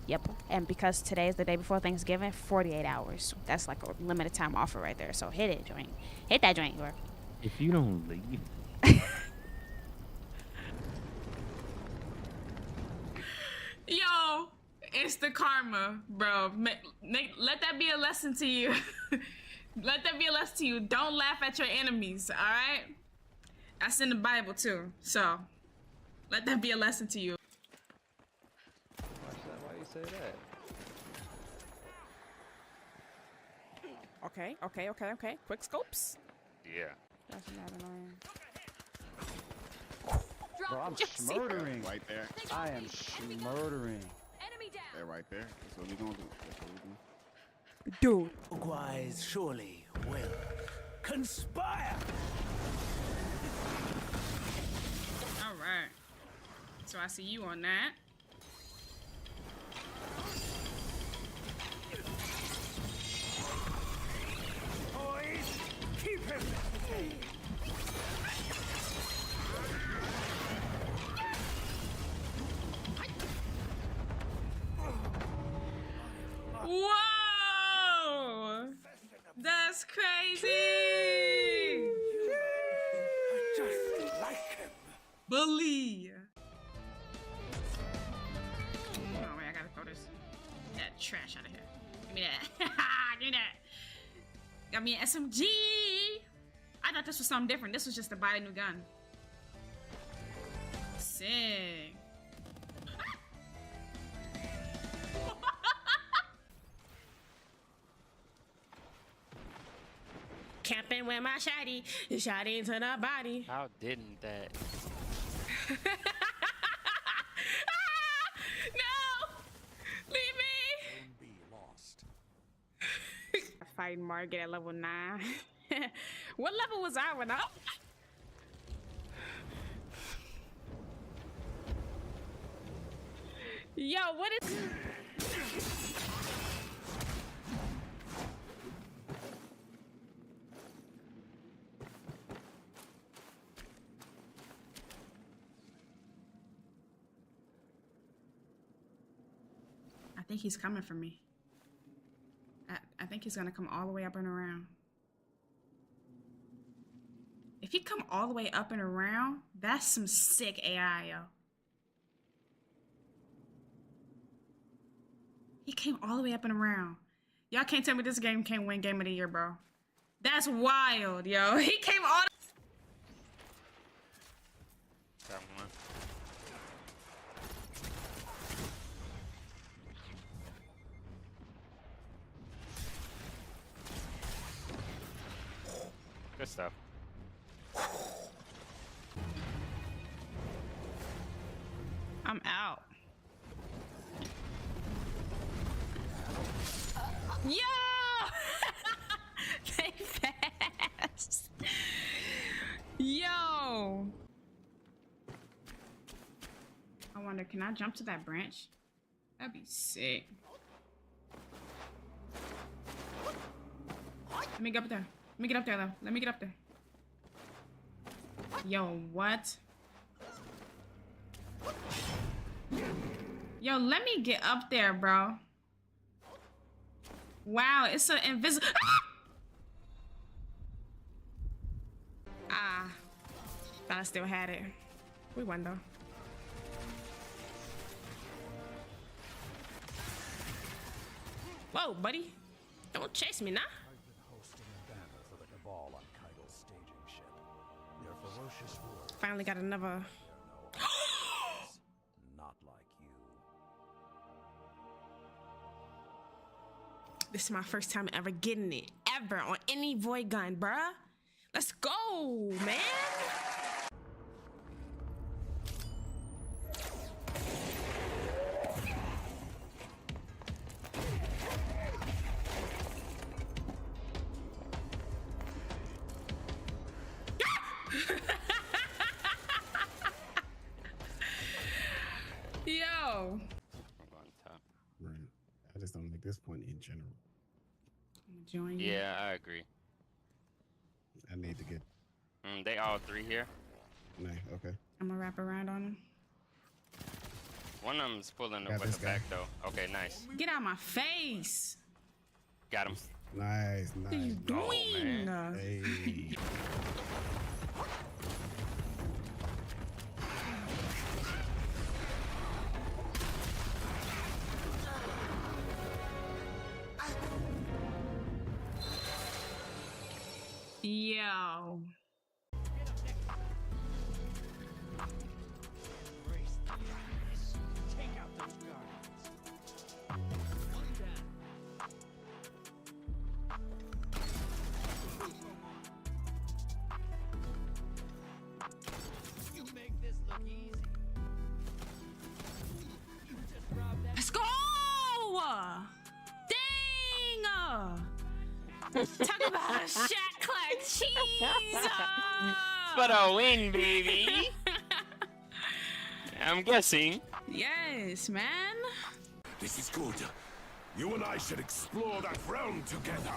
Yep. And because today is the day before Thanksgiving, 48 hours. That's like a limited time offer right there. So hit it, joint. Hit that joint. Or If you don't leave. yo, it's the karma, bro. Let that be a lesson to you. Let that be a lesson to you. Don't laugh at your enemies, all right? That's in the Bible, too. So, let that be a lesson to you. Why you say that? Okay. Quick scopes. Yeah. That's not annoying. Bro, I'm smurdering. Right there. I am smurdering. Enemy down. They're right there. That's what we gonna do. That's what we do. Dude. Otherwise, surely will conspire. All right. So I see you on that. Boys, keep him. Whoa! That's crazy! Just like him. Bully! trash out of here. Give me that. Give me that. Got me an SMG. I thought this was something different. This was just to buy a new gun. Sick. Camping with my shotty, shot into the body. How didn't that? No! Leave me! Don't be lost. Fighting Margit at level 9. What level was I when I... Yo, what is... I think he's coming for me. I think he's gonna come all the way up and around. If he come all the way up and around, that's some sick AI, yo. He came all the way up and around. Y'all can't tell me this game can't win Game of the Year, bro. That's wild, yo. He came all Got one. Good stuff. I'm out. Yo! They fast. Yo! I wonder, can I jump to that branch? That'd be sick. Let me get up there. Let me get up there, though. Let me get up there. Yo, what? Yo, let me get up there, bro. Wow, it's an invisible... Ah. Thought I still had it. We won, though. Whoa, buddy. Don't chase me now. I've been hosting a battle for the Cabal on Kaido's staging ship. Their ferocious war. Finally got another... Not like you. This is my first time ever getting it. Ever. On any void gun, bruh. Let's go, man. Yo. I'm going top. Right. I just don't like this point in general. Join you. Yeah, I agree. I need to get. They all three here. Nah, okay. I'm gonna wrap around on him. One of them's pulling Got with this the guy. back though. Okay, nice. Get out my face. Got him. Nice, What are you nice. doing? Hey. Yo. Take out those guards. You make this look easy. You just robbed that. Let's go! Dang! Talk about a shot clock cheese! For the win, baby. I'm guessing. Yes, man. This is good. You and I should explore that realm together.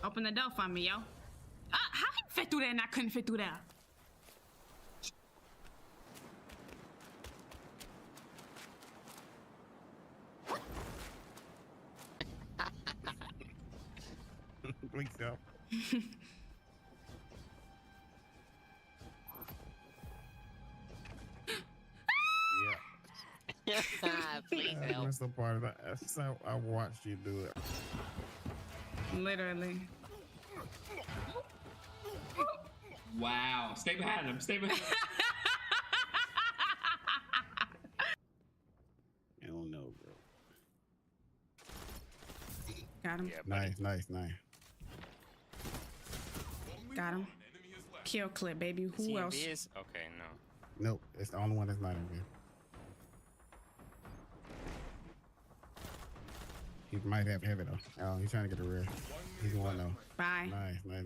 Open the door for me, yo. How he fit through there and I couldn't fit through there? Think so. Please help. That's the part of that. I watched you do it. Literally. Wow. Stay behind him. Stay behind him. I don't know, bro. Got him. Yeah, Nice. Got him. Kill clip, baby. Who else? Is? Okay, no. Nope, it's the only one that's not in here. He might have heavy though. Oh, he's trying to get a rare. He's one though. Bye. Nice.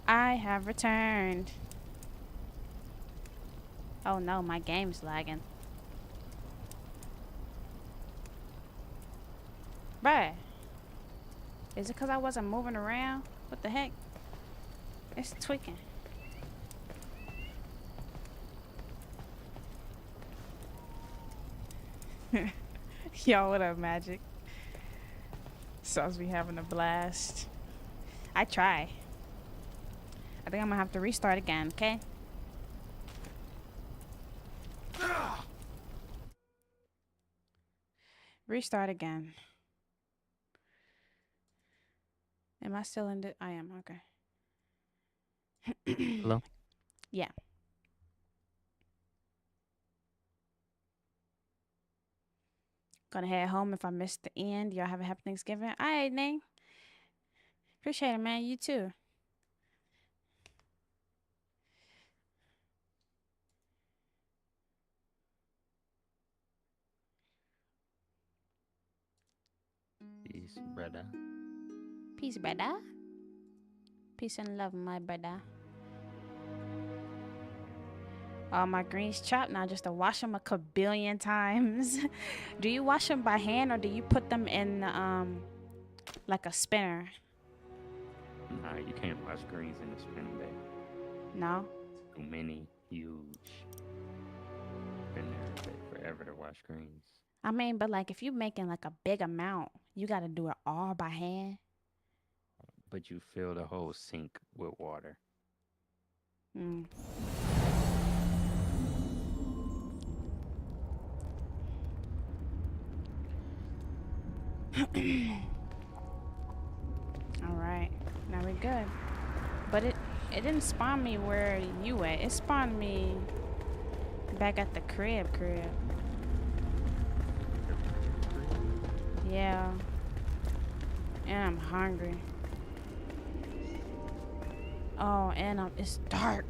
I have returned. Oh no, my game's lagging. Bruh. Is it because I wasn't moving around? What the heck? It's tweaking. Yo, what up, Magic? Supposed to be having a blast. I try. I think I'm gonna have to restart again, okay? Restart again. Am I still in the... I am, okay. Hello? Yeah. Gonna head home if I missed the end. Y'all have a happy Thanksgiving. All right, Ning. Appreciate it, man. You too. Peace, brother. Peace, brother. Peace and love, my brother. All my greens chopped now, just to wash them a kabillion times. Do you wash them by hand or do you put them in like a spinner? Nah, you can't wash greens in the spinning bag. No? Too many, huge. Been there, take forever to wash greens. I mean, but like if you're making like a big amount, you got to do it all by hand. But you fill the whole sink with water. Mm. All right, now we're good. But it didn't spawn me where you at. It spawned me back at the crib. Yeah. And I'm hungry. Oh, and it's dark.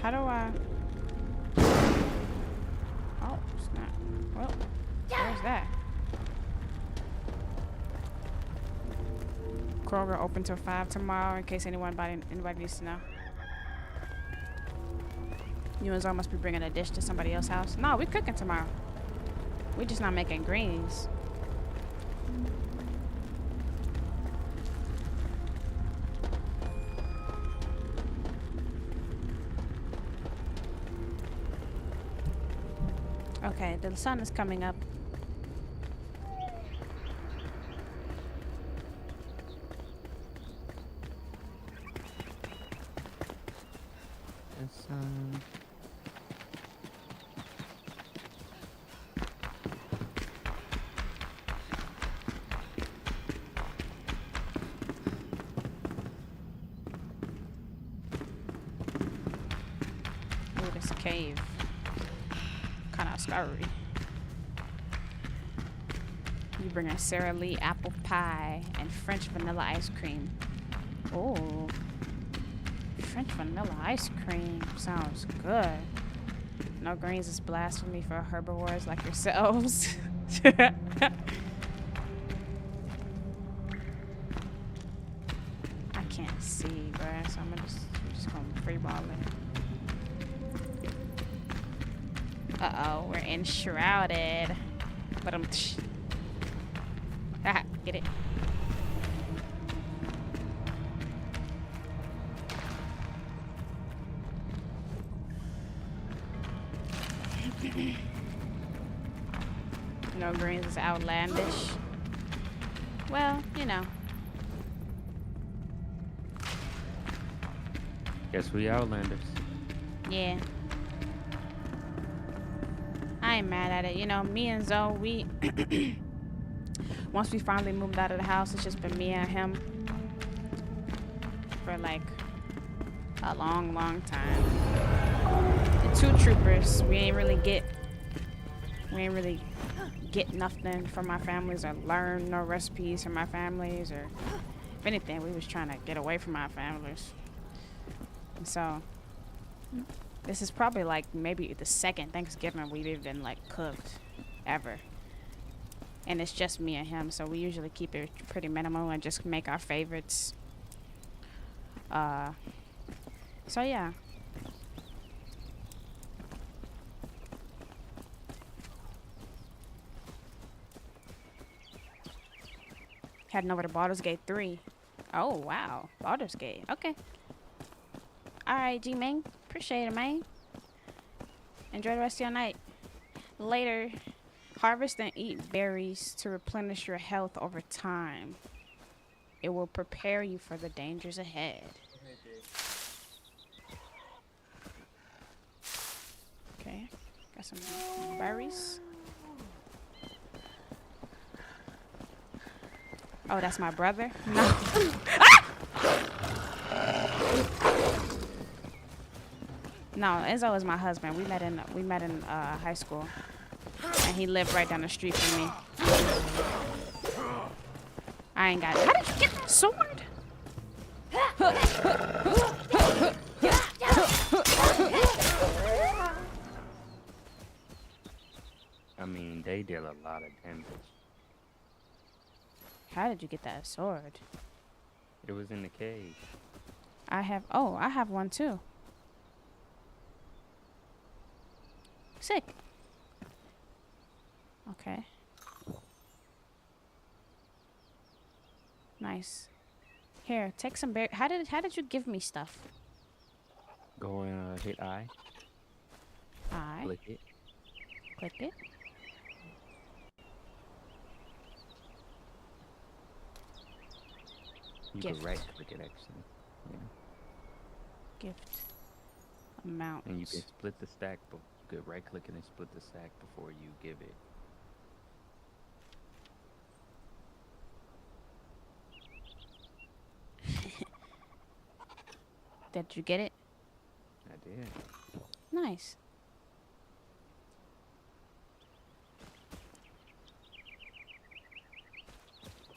How do I... Oh, snap. Well, where's that? Kroger open till 5 tomorrow in case anybody needs to know. You and Zara must be bringing a dish to somebody else's house. No, we're cooking tomorrow. We're just not making greens. Okay, the sun is coming up. It's, Ooh, this cave. Kind of scary. You bring a Sara Lee apple pie and French vanilla ice cream. Oh, French vanilla ice cream sounds good. No greens is blasphemy for herbivores like yourselves. I can't see, bruh, so I'm just gonna freeball it. Uh-oh, we're enshrouded. But haha, get it. No greens is outlandish. Well, you know. Guess we outlanders. Yeah. I ain't mad at it. You know, me and Zoe, we once we finally moved out of the house, it's just been me and him for like a long, long time. The two troopers, we ain't really get nothing from our families or learn no recipes from our families, or if anything, we was trying to get away from our families. And so this is probably like maybe the second Thanksgiving we've even like cooked ever. And it's just me and him, so we usually keep it pretty minimal and just make our favorites. So yeah. Heading over to Baldur's Gate 3. Oh, wow. Baldur's Gate. Okay. Alright, G-Ming. Appreciate it, man. Enjoy the rest of your night. Later. Harvest and eat berries to replenish your health over time. It will prepare you for the dangers ahead. Okay. Got some berries. Oh, that's my brother? No. No, Enzo is my husband. We met in high school. And he lived right down the street from me. I ain't got it. How did you get that sword? I mean, they did a lot of damage. How did you get that sword? It was in the cave. I have one too. Sick. Okay. Nice. Here, take some berry. How did you give me stuff? Go and hit I. I. Click it. Click it. You Gift. can right click it actually. Yeah. Gift. Amount. And you can split the stack, but you could right click it and split the stack before you give it. Did you get it? I did. Nice.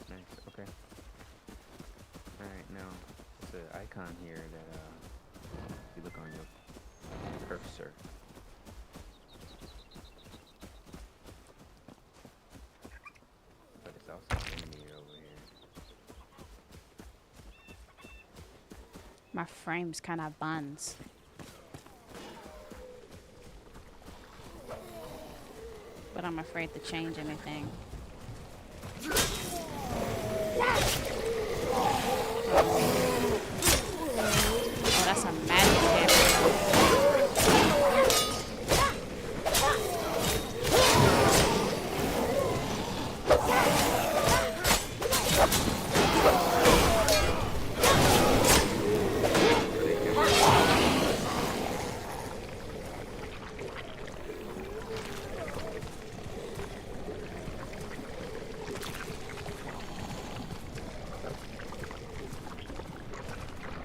Nice, okay. Alright, now, there's an icon here that, if you look on your cursor. But it's also an enemy over here. My frame's kind of buns. But I'm afraid to change anything. Oh, that's a magic hammer.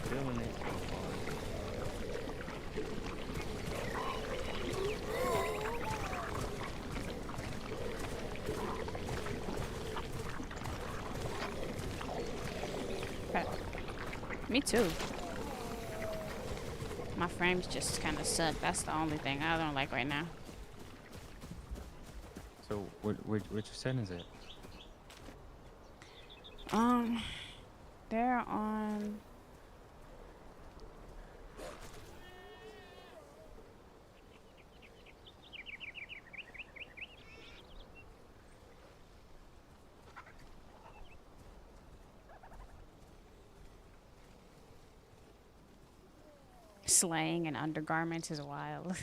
Feeling it so far. Okay. Me too. My frames just kind of suck. That's the only thing I don't like right now. So, which settings is it? They're on. Slaying and undergarments is wild.